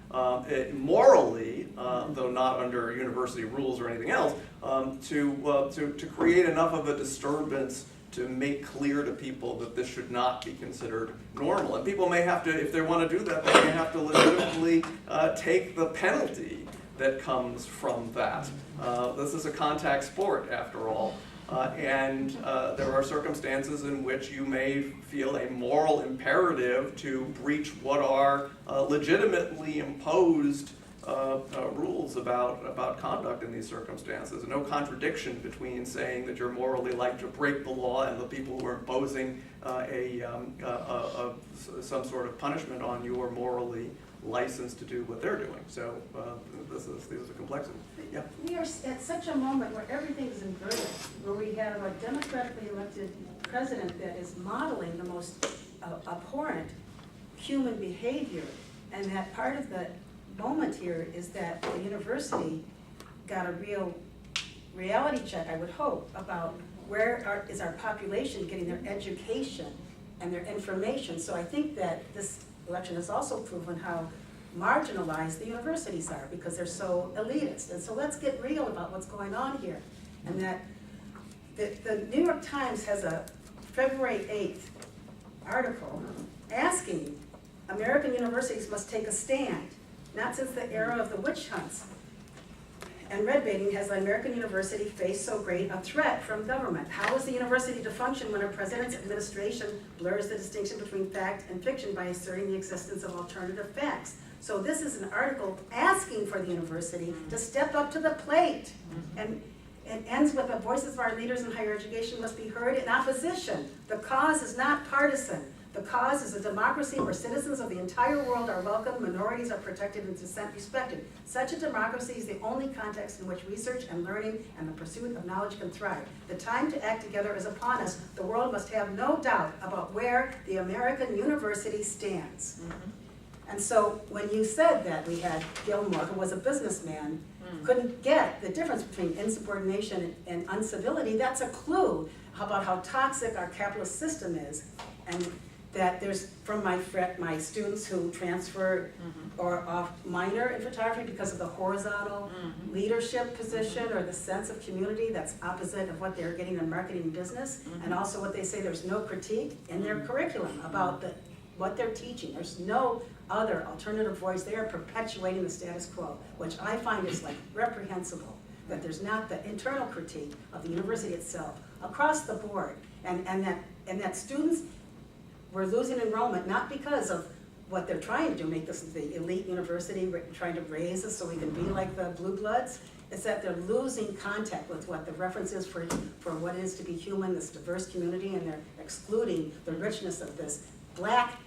morally, though not under university rules or anything else, to create enough of a disturbance to make clear to people that this should not be considered normal. And people may have to, if they want to do that, they may have to legitimately take the penalty that comes from that. This is a contact sport, after all. And there are circumstances in which you may feel a moral imperative to breach what are legitimately imposed rules about conduct in these circumstances. No contradiction between saying that you're morally like to break the law and the people who are imposing some sort of punishment on you are morally licensed to do what they're doing. So this is a complexity. Yeah. We are at such a moment where everything is inverted, where we have a democratically elected president that is modeling the most abhorrent human behavior, and that part of the moment here is that the university got a real reality check, I would hope, about where is our population getting their education and their information. So I think that this election has also proven how marginalized the universities are because they're so elitist. And so let's get real about what's going on here. And that the New York Times has a February 8th article asking American universities must take a stand, not since the era of the witch hunts and red baiting has the American university faced so great a threat from government. How is the university to function when a president's administration blurs the distinction between fact and fiction by asserting the existence of alternative facts? So this is an article asking for the university to step up to the plate. And it ends with the voices of our leaders in higher education must be heard in opposition. The cause is not partisan. The cause is a democracy where citizens of the entire world are welcome, minorities are protected, and dissent respected. Such a democracy is the only context in which research and learning and the pursuit of knowledge can thrive. The time to act together is upon us. The world must have no doubt about where the American university stands. And so when you said that we had Gilmore, who was a businessman, couldn't get the difference between insubordination and uncivility, that's a clue about how toxic our capitalist system is. And that there's, from my students who transfer or off minor in photography because of the horizontal leadership position or the sense of community that's opposite of what they're getting in marketing and business, and also what they say there's no critique in their curriculum about what they're teaching. There's no other alternative voice. They are perpetuating the status quo, which I find is like reprehensible, that there's not the internal critique of the university itself across the board, and that students, we're losing enrollment, not because of what they're trying to do, make this the elite university, trying to raise us so we can be like the blue bloods. It's that they're losing contact with what the reference is for what it is to be human, this diverse community, and they're excluding the richness of this black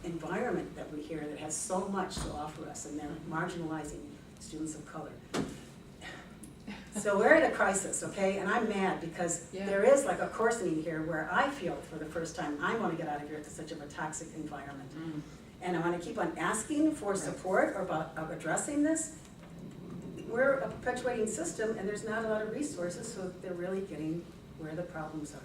environment that we hear that has so much to offer us, and they're marginalizing students of color. So we're at a crisis, okay? And I'm mad because there is like a coarsening here where I feel for the first time I want to get out of here. It's such of a toxic environment. And I want to keep on asking for support about addressing this. We're a perpetuating system and there's not a lot of resources, so they're really getting where the problems are.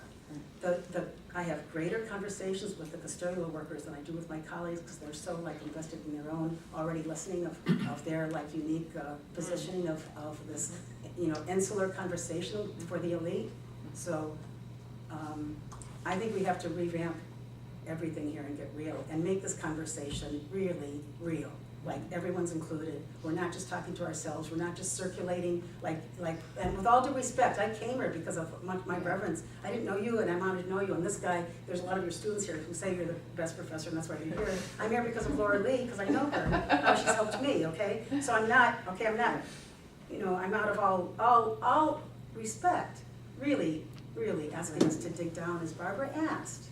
I have greater conversations with the custodial workers than I do with my colleagues because they're so like invested in their own already listening of their like unique positioning of this, you know, insular conversation for the elite. So I think we have to revamp everything here and get real and make this conversation really real. Like everyone's included. We're not just talking to ourselves. We're not just circulating and with all due respect, I came here because of my reverence. I didn't know you and I wanted to know you. And this guy, there's a lot of your students here who say you're the best professor and that's why you're here. I'm here because of Laura Lee, because I know her, how she's helped me, okay? So I'm not, you know, I'm out of all respect, really asking us to dig down as Barbara asked.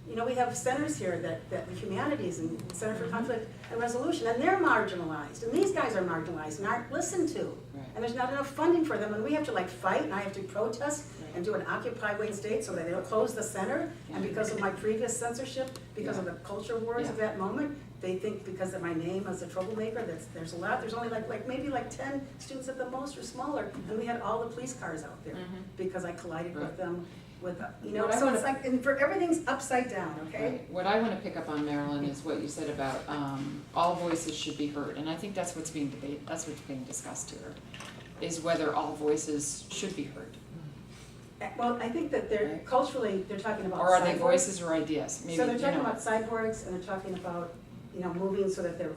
You know, we have centers here that the Humanities and Center for Conflict and Resolution, and they're marginalized, and these guys are marginalized and aren't listened to. And there's not enough funding for them, and we have to like fight, and I have to protest and do an Occupy Wayne State so that they'll close the center. And because of my previous censorship, because of the culture wars of that moment, they think because of my name as a troublemaker, there's a lot. There's only maybe 10 students at the most or smaller, and we had all the police cars out there because I collided with them. You know, so it's like, and for everything's upside down, okay? Right. What I want to pick up on, Marilyn, is what you said about all voices should be heard, and I think that's what's being debated. That's what's being discussed here, is whether all voices should be heard. Well, I think that they're culturally they're talking about. Or are they voices or ideas? Maybe, so they're talking about cyborgs, and they're talking about moving so that they're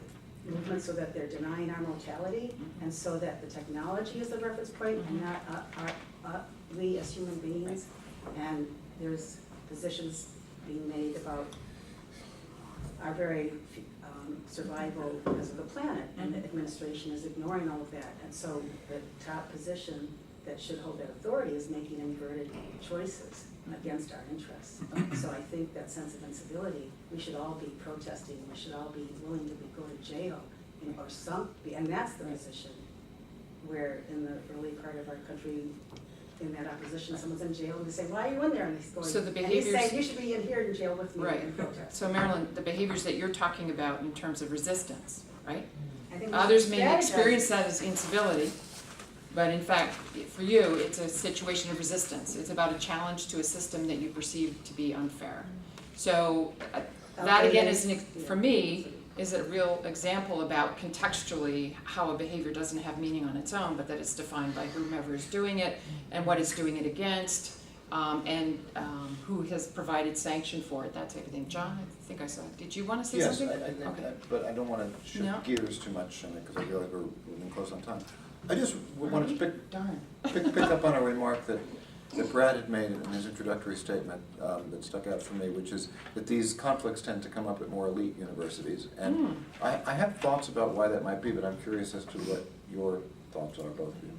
movement so that they're denying our mortality, and so that the technology is the reference point, and not we as human beings. And there's positions being made about our very survival because of the planet, and the administration is ignoring all of that. And so the top position that should hold that authority is making inverted choices against our interests. So I think that sense of incivility, we should all be protesting, we should all be willing to go to jail, or and that's the position where in the early part of our country, in that opposition, someone's in jail and they say, why are you in there? And he's going, So the and he's behaviors- saying, you should be in here in jail with me Right. in protest. So Marilyn, the behaviors that you're talking about in terms of resistance, right? I think we Others should may strategize. experience that as incivility, but in fact, for you, it's a situation of resistance. It's about a challenge to a system that you perceive to be unfair. So that again is, for me, is a real example about contextually how a behavior doesn't have meaning on its own, but that it's defined by whomever is doing it and what it's doing it against, and who has provided sanction for it, that type of thing. John, I think I saw it. Did you want to say Yes, something? I think, Okay. but I don't want to shift No. gears too much on it, because I feel like we're moving close on time. I just wanted to Darn. pick up on a remark that Brad had made in his introductory statement that stuck out for me, which is that these conflicts tend to come up at more elite universities. And I have thoughts about why that might be, but I'm curious as to what your thoughts are, both of you.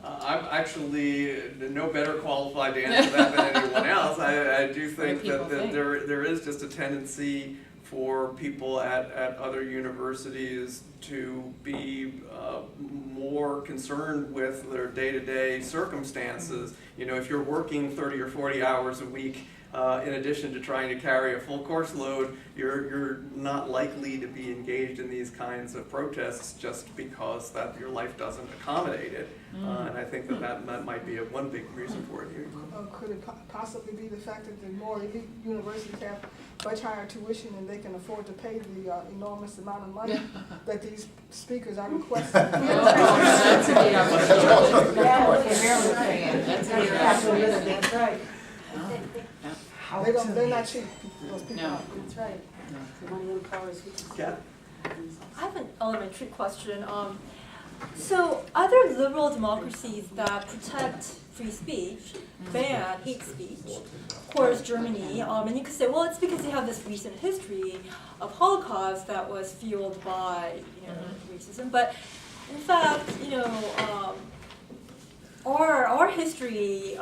I'm actually no better qualified to answer that than anyone else. I do think people that think. there is just a tendency for people at other universities to be more concerned with their day-to-day circumstances. You know, if you're working 30 or 40 hours a week, in addition to trying to carry a full course load, you're not likely to be engaged in these kinds of protests just because that your life doesn't accommodate it. And I think that might be one big reason for it here. Could it possibly be the fact that the more elite universities have much higher tuition and they can afford to pay the enormous amount of money that these speakers are requesting? That's a big opportunity. Yeah, what Marilyn's saying. That's a big opportunity. That's right, They're not cheap, those people. No. that's right. The money empowers who Yeah. I have an elementary question. So other liberal democracies that protect free speech ban hate speech. Of course, Germany, and you could say, well, it's because they have this recent history of Holocaust that was fueled by, racism. But in fact, our history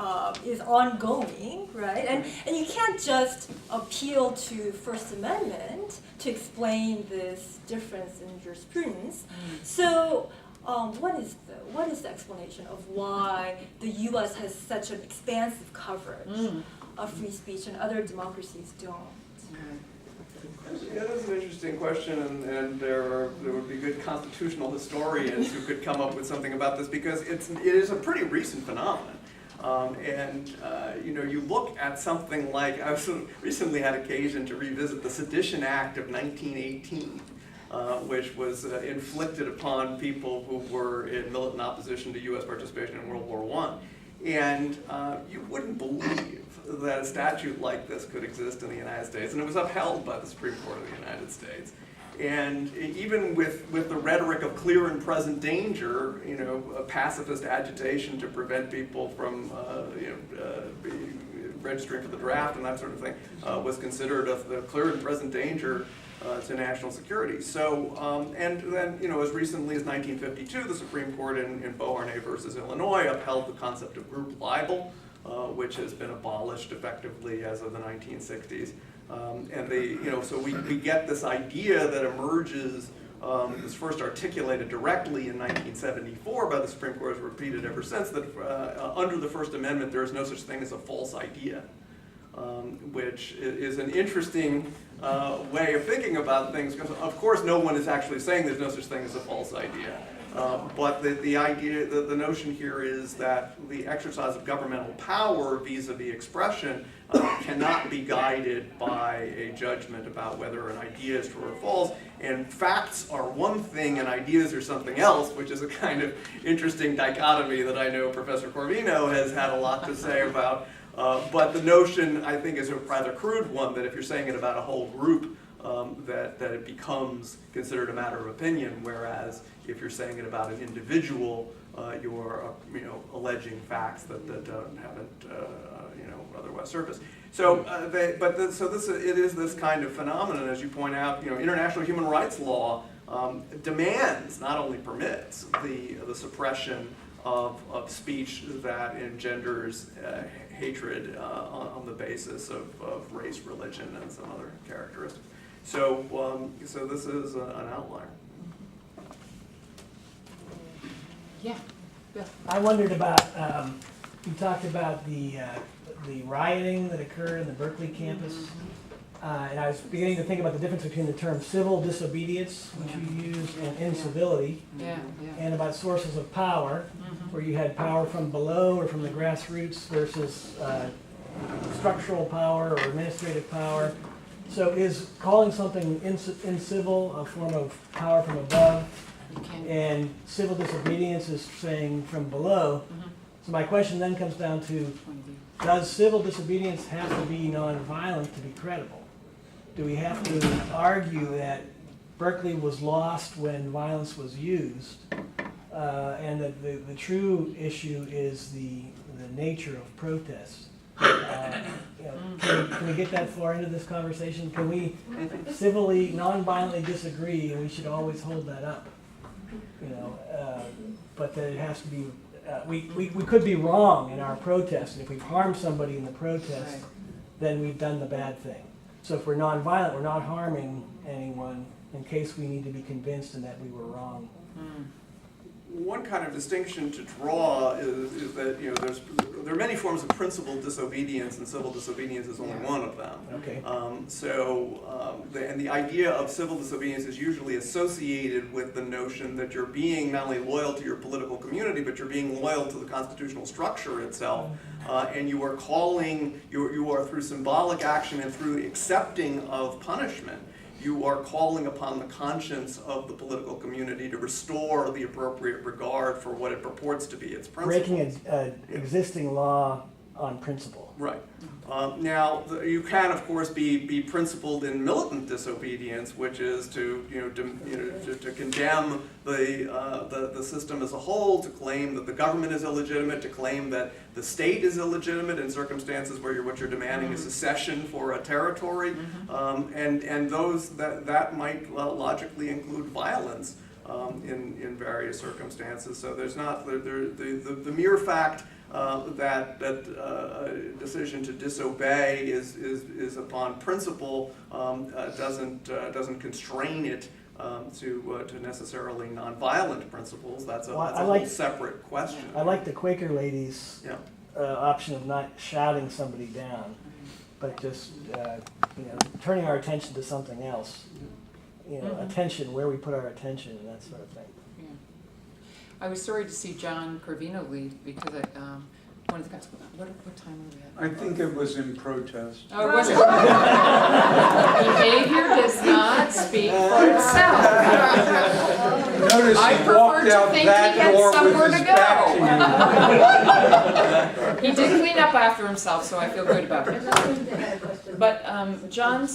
is ongoing, right? And you can't just appeal to First Amendment to explain this difference in jurisprudence. So what is the explanation of why the U.S. has such an expansive coverage of free speech and other democracies don't? Yeah, that's an interesting question, and there would be good constitutional historians who could come up with something about this, because it is a pretty recent phenomenon. You look at something like, I recently had occasion to revisit the Sedition Act of 1918, which was inflicted upon people who were in militant opposition to U.S. participation in World War I. And you wouldn't believe that a statute like this could exist in the United States, and it was upheld by the Supreme Court of the United States. And even with the rhetoric of clear and present danger, a pacifist agitation to prevent people from registering for the draft and that sort of thing was considered the clear and present danger to national security. So, and then, as recently as 1952, the Supreme Court in Beauharnais versus Illinois upheld the concept of group libel, which has been abolished effectively as of the 1960s. So we get this idea that emerges, was first articulated directly in 1974 by the Supreme Court, has repeated ever since, that under the First Amendment there is no such thing as a false idea. Which is an interesting way of thinking about things, because of course no one is actually saying there's no such thing as a false idea. But the idea, the notion here is that the exercise of governmental power vis-a-vis expression cannot be guided by a judgment about whether an idea is true or false. And facts are one thing and ideas are something else, which is a kind of interesting dichotomy that I know Professor Corvino has had a lot to say about. But the notion, I think, is a rather crude one, that if you're saying it about a whole group that it becomes considered a matter of opinion, whereas if you're saying it about an individual, you're alleging facts that haven't otherwise surfaced. So, it is this kind of phenomenon, as you point out. International human rights law demands, not only permits, the suppression of speech that engenders hatred on the basis of race, religion, and some other characteristics. So this is an outlier. Yeah. Bill. I wondered about, you talked about the rioting that occurred in the Berkeley campus. And I was beginning to think about the difference between the term civil disobedience, which you use, and incivility, Yeah. and about sources of power, where you had power from below or from the grassroots versus structural power or administrative power. So is calling something incivil a form of power from above, and civil disobedience is saying from below? So my question then comes down to, does civil disobedience have to be nonviolent to be credible? Do we have to argue that Berkeley was lost when violence was used, and that the true issue is the nature of protest? Can we get that far into this conversation? Can we civilly, non-violently disagree, and we should always hold that up? But that it has to be. We could be wrong in our protest, and if we've harmed somebody in the protest, then we've done the bad thing. So if we're nonviolent, we're not harming anyone in case we need to be convinced in that we were wrong. One kind of distinction to draw is that there are many forms of principled disobedience, and civil disobedience is only one of them. Okay. And the idea of civil disobedience is usually associated with the notion that you're being not only loyal to your political community, but you're being loyal to the constitutional structure itself, and you are through symbolic action and through accepting of punishment, you are calling upon the conscience of the political community to restore the appropriate regard for what it purports to be its principle. Breaking an existing law on principle. Right. Now, you can, of course, be principled in militant disobedience, which is to condemn the system as a whole, to claim that the government is illegitimate, to claim that the state is illegitimate in circumstances where what you're demanding is secession for a territory, and those that might logically include violence in various circumstances. So there's not the mere fact that a decision to disobey is upon principle doesn't constrain it to necessarily nonviolent principles. That's a whole separate question. I like the Quaker ladies' option of not shouting somebody down, but just turning our attention to something else. Attention, where we put our attention, and that sort of thing. I was sorry to see John Corvino leave because one of the guys. What time were we at? I think it was in protest. Oh, it wasn't. Behavior does not speak for itself. Notice I he prefer walked to out think that he had door somewhere with his to back to you. He did clean up after himself, so I feel good about it. But John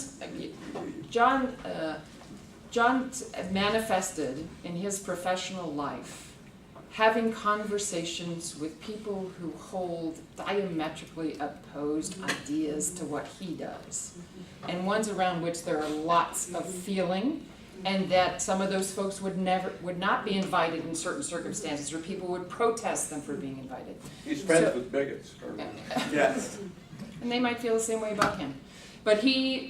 manifested in his professional life having conversations with people who hold diametrically opposed ideas to what he does, and ones around which there are lots of feeling, and that some of those folks would not be invited in certain circumstances, or people would protest them for being invited. He's friends with bigots. Yes. And they might feel the same way about him. But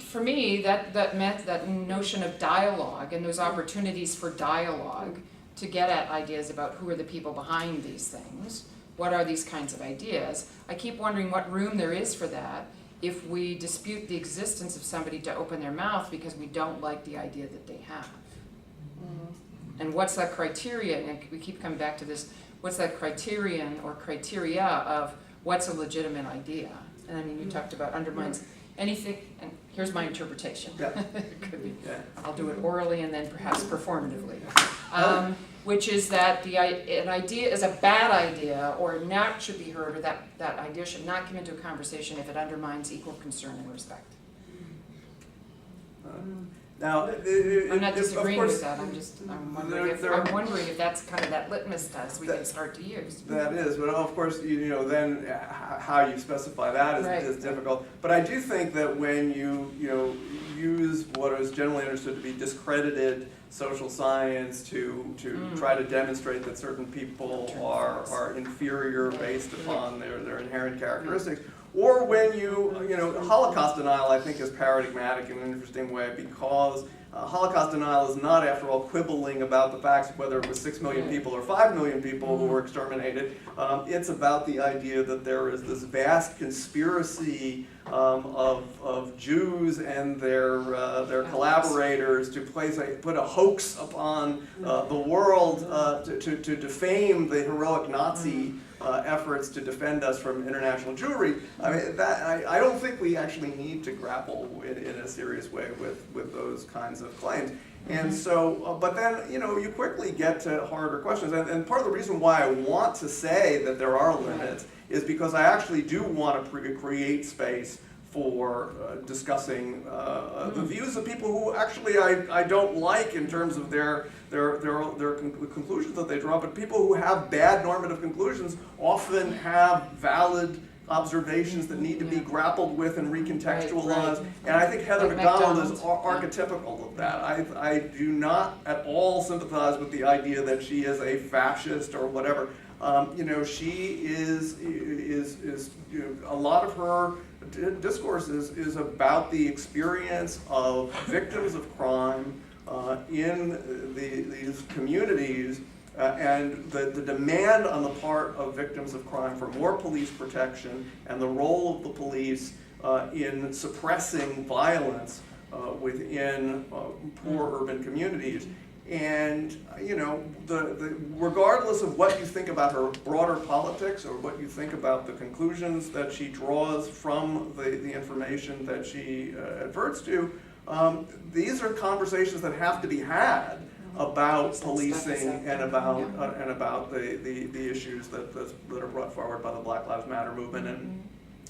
for me, that meant that notion of dialogue and those opportunities for dialogue to get at ideas about who are the people behind these things, what are these kinds of ideas. I keep wondering what room there is for that if we dispute the existence of somebody to open their mouth because we don't like the idea that they have. And what's that criteria, and we keep coming back to this, what's that criterion or criteria of what's a legitimate idea? And I mean, you talked about undermines anything, and here's my interpretation. It could be. I'll do it orally and then perhaps performatively. Which is that an idea is a bad idea or not should be heard, or that idea should not come into a conversation if it undermines equal concern and respect. Now, I'm not of disagreeing course, with that, I'm wondering if that's kind of that litmus test we can start to use. That is, but of course, then how you specify that Right. is difficult. But I do think that when you use what is generally understood to be discredited social science to try to demonstrate that certain people are inferior based upon their inherent characteristics, or when Holocaust denial, I think, is paradigmatic in an interesting way, because Holocaust denial is not, after all, quibbling about the facts of whether it was 6 million people or 5 million people who were exterminated. It's about the idea that there is this vast conspiracy of Jews and their collaborators to put a hoax upon the world to defame the heroic Nazi efforts to defend us from international Jewry. I mean, I don't think we actually need to grapple in a serious way with those kinds of claims. And so, but then, you quickly get to harder questions. And part of the reason why I want to say that there are limits is because I actually do want to create space for discussing the views of people who actually I don't like in terms of their conclusions that they draw, but people who have bad normative conclusions often have valid observations that need to be grappled with and recontextualized. Right. And I think Heather Like Mcdonald is McDonald. archetypical of that. I do not at all sympathize with the idea that she is a fascist or whatever. She is a lot of her discourse is about the experience of victims of crime in these communities, and the demand on the part of victims of crime for more police protection and the role of the police in suppressing violence within poor urban communities. And regardless of what you think about her broader politics or what you think about the conclusions that she draws from the information that she adverts to, these are conversations that have to be had about policing and about the issues that are brought forward by the Black Lives Matter movement. And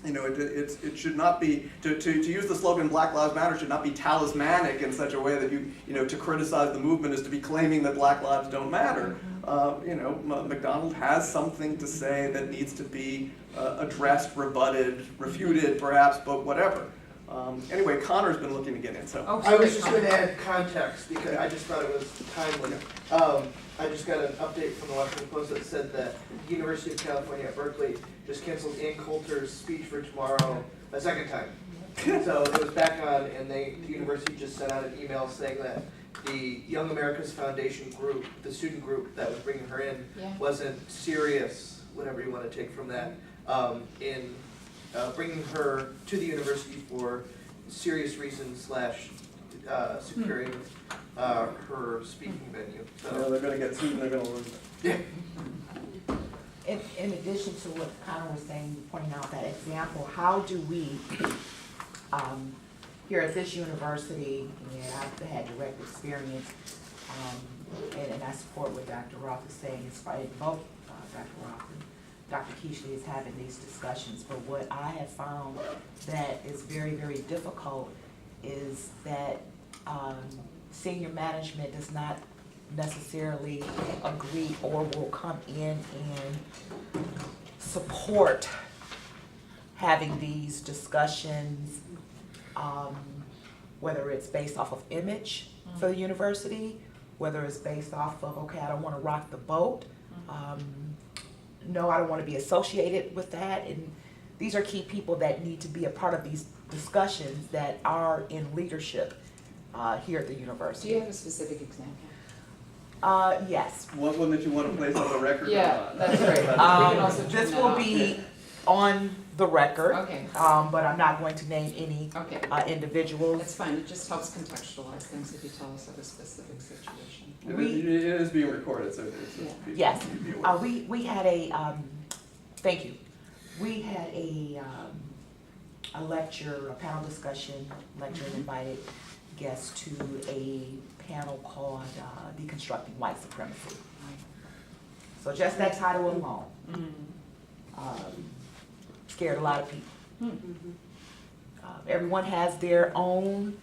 it should not be, to use the slogan Black Lives Matter should not be talismanic in such a way that to criticize the movement is to be claiming that Black lives don't matter. Mcdonald has something to say that needs to be addressed, rebutted, refuted perhaps, but whatever. Anyway, Connor's been looking to get in, so. I was just going to add context because I just thought it was timely. I just got an update from the Washington Post that said that the University of California at Berkeley just canceled Ann Coulter's speech for tomorrow a second time. So it was back on, and the university just sent out an email saying that the Young America's Foundation group, the student group that was bringing her in, wasn't serious, whatever you want to take from that, in bringing her to the university for serious reasons / securing her speaking venue. So They're going to get sued and they're going to lose. yeah. In addition to what Connor was saying, pointing out that example, how do we, here at this university, and I've had direct experience, and I support what Dr. Roth is saying, it's probably both Dr. Roth and Dr. Keashly is having these discussions, but what I have found that is very, very difficult is that senior management does not necessarily agree or will come in and support having these discussions, whether it's based off of image for the university, whether it's based off of, okay, I don't want to rock the boat, no, I don't want to be associated with that, and these are key people that need to be a part of these discussions that are in leadership here at the university. Do you have a specific example? Yes. One that you want to place on the record? Yeah, that's great. We can also turn This that will off. be on the record, Okay. but I'm not going to name any Okay. individuals. That's fine, it just helps contextualize things if you tell us of a specific situation. It is being recorded, so Yes. be aware. We had a, thank you. We had a lecture, a panel discussion lecture, and invited guests to a panel called Deconstructing White Supremacy. So just that title alone scared a lot of people. Everyone has their own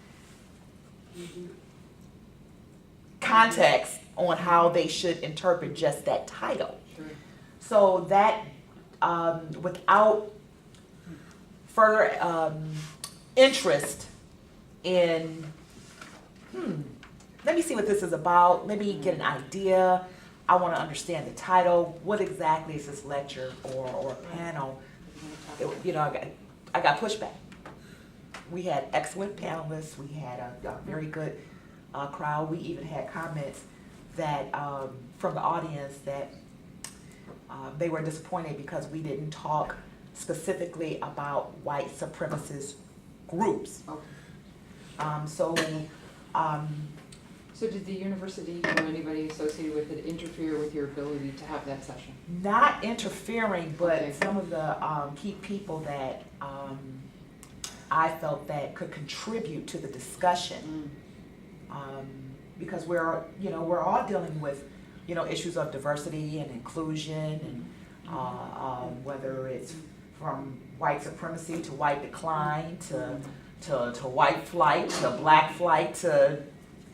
context on how they should interpret just that title. Sure. So that, without further interest in, let me see what this is about, maybe get an idea, I want to understand the title, what exactly is this lecture or panel? I got pushback. We had excellent panelists, we had a very good crowd, we even had comments that from the audience that they were disappointed because we didn't talk specifically about white supremacist groups. Okay. So So did the university or anybody associated with it interfere with your ability to have that session? not interfering, but Okay. some of the key people that I felt that could contribute to the discussion. Because we're all dealing with, issues of diversity and inclusion, and whether it's from white supremacy to white decline to white flight to black flight to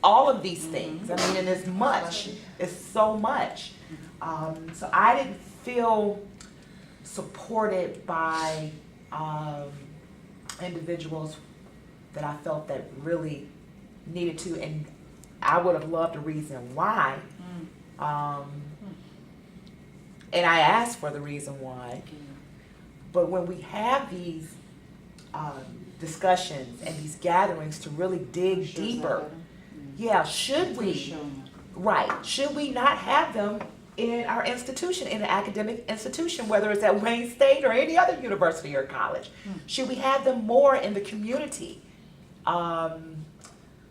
all of these things. I mean, and it's so much. So I didn't feel supported by individuals that I felt that really needed to, and I would have loved a reason why. And I asked for the reason why. But when we have these discussions and these gatherings to really dig deeper, should we, should we not have them in our institution, in an academic institution, whether it's at Wayne State or any other university or college? Should we have them more in the community?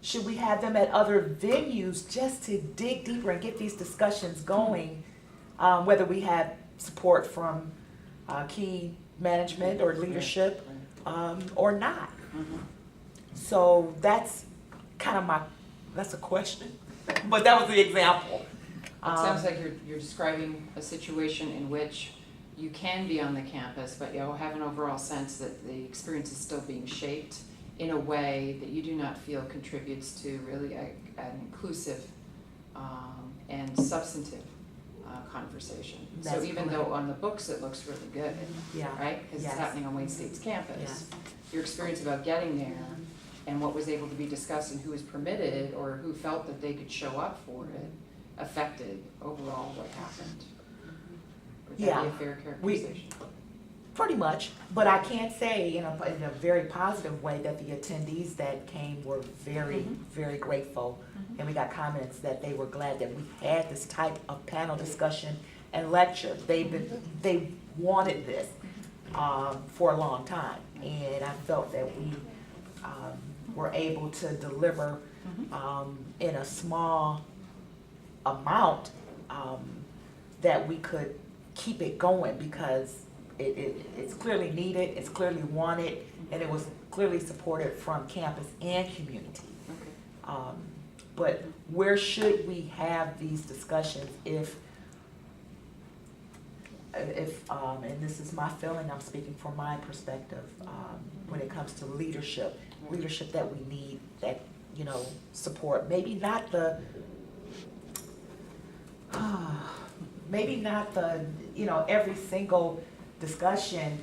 Should we have them at other venues just to dig deeper and get these discussions going, whether we have support from key management or leadership or not? So that's kind of that's a question, but that was the example. It sounds like you're describing a situation in which you can be on the campus, but you have an overall sense that the experience is still being shaped in a way that you do not feel contributes to really an inclusive and substantive conversation. So That's even correct. though on the books it looks really good, right? Because Yes. it's happening on Wayne State's campus. Yes. Your experience about getting there and what was able to be discussed and who was permitted or who felt that they could show up for it affected overall what happened. Would that be a fair characterization? Pretty much, but I can't say in a very positive way that the attendees that came were very, very grateful. And we got comments that they were glad that we had this type of panel discussion and lecture. They wanted this for a long time, and I felt that we were able to deliver in a small amount that we could keep it going because it's clearly needed, it's clearly wanted, and it was clearly supported from campus and community. But where should we have these discussions if and this is my feeling, I'm speaking from my perspective, when it comes to leadership that we need, that, support, maybe not the, every single discussion,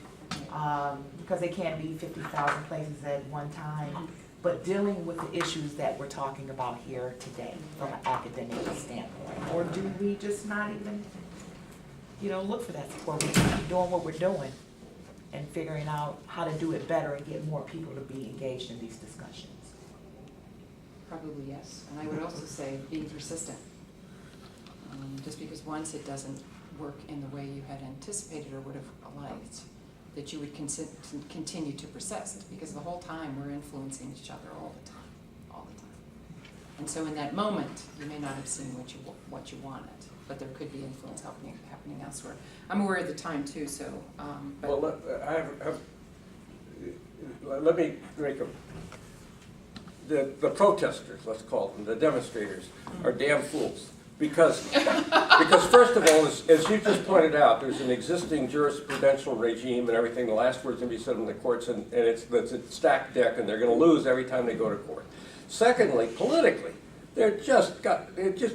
because it can't be 50,000 places at one time, but dealing with the issues that we're talking about here today from an academic standpoint. Or do we just not even, look for that support? We keep doing what we're doing and figuring out how to do it better and get more people to be engaged in these discussions. Probably yes, and I would also say being persistent. Just because once it doesn't work in the way you had anticipated or would have liked, that you would continue to persist, because the whole time we're influencing each other all the time. And so in that moment, you may not have seen what you wanted, but there could be influence happening elsewhere. I'm aware of the time too, so. Well, let me make the protesters, let's call them, the demonstrators, are damn fools. Because first of all, as you just pointed out, there's an existing jurisprudential regime and everything. The last word's going to be said in the courts, and it's a stacked deck, and they're going to lose every time they go to court. Secondly, politically, they're just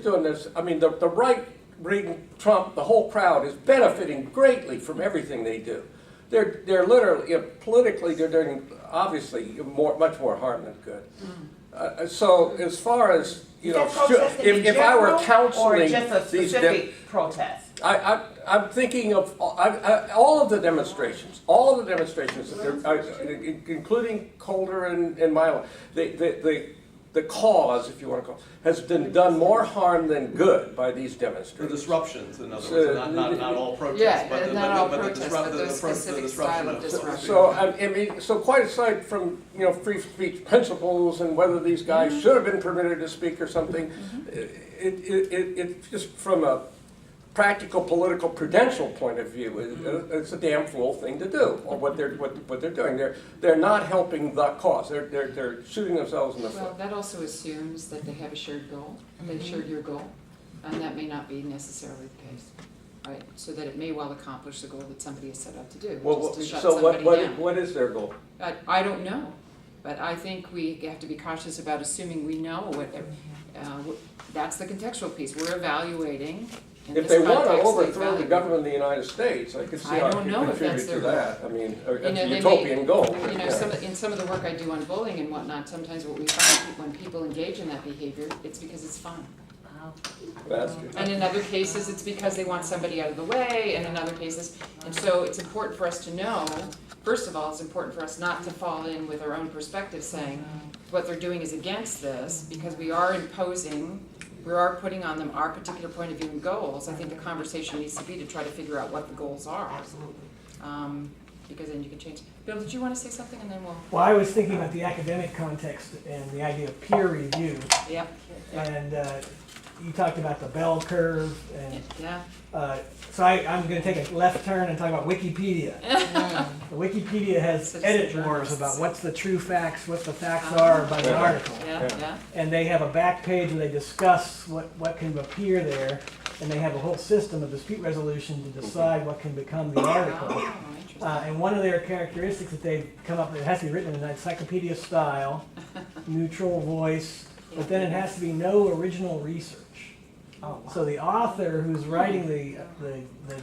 doing this. I mean, the right reading Trump, the whole crowd is benefiting greatly from everything they do. They're literally, politically, they're doing obviously much more harm than good. So as far as, Is that protesting in if I were general, counseling or just a these specific protest? I'm thinking of all of the demonstrations that they're, including Calder and Milo. The cause, if you want to call it, has been done more harm than good by these The demonstrations. disruptions, in other words, not all protests, Yeah, but not all the protests, but the specific style of disruption. So I mean, so quite aside from free speech principles and whether these guys should have been permitted to speak or something, it just from a practical, political, prudential point of view, it's a damn fool thing to do. Or what they're doing, they're not helping the cause. They're shooting themselves in the Well, foot. that also assumes that they have a shared goal, they shared your goal, and that may not be necessarily the case, right? So that it may well accomplish the goal that somebody has set out to do, which is to shut So somebody down. what is their goal? I don't know, but I think we have to be cautious about assuming we know that's the contextual piece. We're evaluating in If this they want to context, overthrow the evaluate. government of the United States, I could see I how it don't could know if contribute that's to their that. I mean, You know, it's a they utopian may- goal. You know, Yeah. in some of the work I do on bullying and whatnot, sometimes what we find when people engage in that behavior, it's because it's fun. That's true. And in other cases, it's because they want somebody out of the way, and in other cases, and so it's important for us to know, first of all, it's important for us not to fall in with our own perspective saying, what they're doing is against this, because we are putting on them our particular point of view and goals. I think the conversation needs to be to try to figure out what the goals are. Absolutely. Because then you can change. Bill, did you want to say something, and then we'll? Well, I was thinking about the academic context and the idea of peer review. Yep. And you talked about the bell curve, and Yeah. so I'm going to take a left turn and talk about Wikipedia. Wikipedia has Such edit journalists. wars about what's the true facts, what the facts are by the article. Yeah. And they have a back page where they discuss what can appear there, and they have a whole system of dispute resolution to decide what can become the article. Oh, interesting. And one of their characteristics that they've come up with, it has to be written in an encyclopedia style, neutral voice, but then it has to be no original research. So the author who's writing the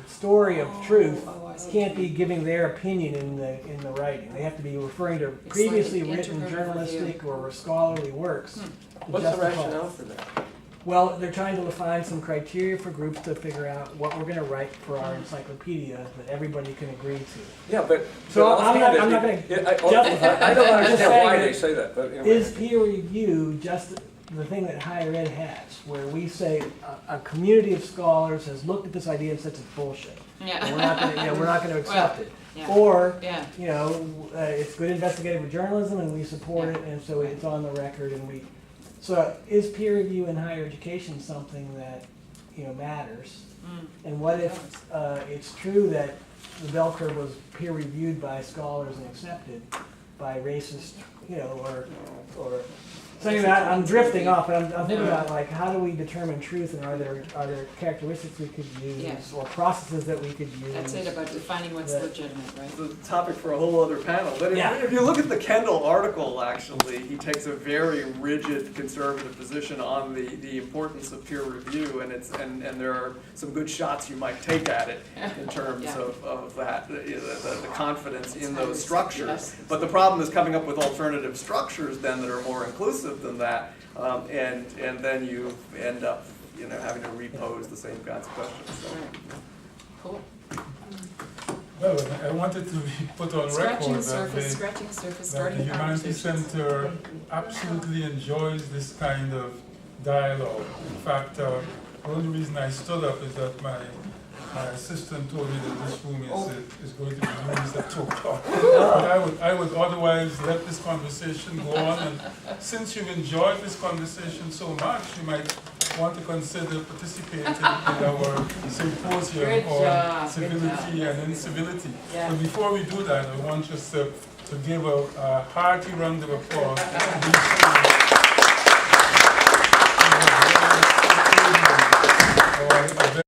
story of truth can't be giving their opinion in the writing. They have to be referring to previously like written integrative journalistic or scholarly works. to What's the justify it. rationale for that? Well, they're trying to define some criteria for groups to figure out what we're going to write for our encyclopedia that everybody can agree to. Yeah, but. So but I'm not offhanded, gonna I justify- I don't I'm just understand why saying they that say that, but anyway. Is peer review just the thing that higher ed has, where we say a community of scholars has looked at this idea and said it's bullshit. Yeah. And we're not going to accept it. Yeah. Or, Yeah. it's good investigative journalism and we support it, and so it's on the record, and we. So is peer review in higher education something that matters? And what if it's true that the bell curve was peer reviewed by scholars and accepted by racist, or so anyway, I'm drifting off, but I'm thinking about how do we determine truth, and are there characteristics we could use Yes. or processes that we could use? That's it, about defining what's That- legitimate, right? It's a topic for a whole other panel. But if you look at the Kendall article, actually, he takes a very rigid conservative position on the importance of peer review, and and there are some good shots you might take at it in terms Yeah. of that, the confidence in those Yes. structures. But the problem is coming up with alternative structures then that are more inclusive than that, and then you end up having to repose the same kinds of questions. So. Cool. Well, I wanted to be put on Scratching the record surface, scratching the surface, that starting the Humanities conversations. Center absolutely enjoys this kind of dialogue. In fact, the only reason I stood up is that my assistant told me that this room is going to be used at 2 o'clock. But I would otherwise let this conversation go on, and since you've enjoyed this conversation so much, you might want to consider participating in our symposium Good on job, civility and incivility. Yeah. But before we do that, I want just to give a hearty round of applause to these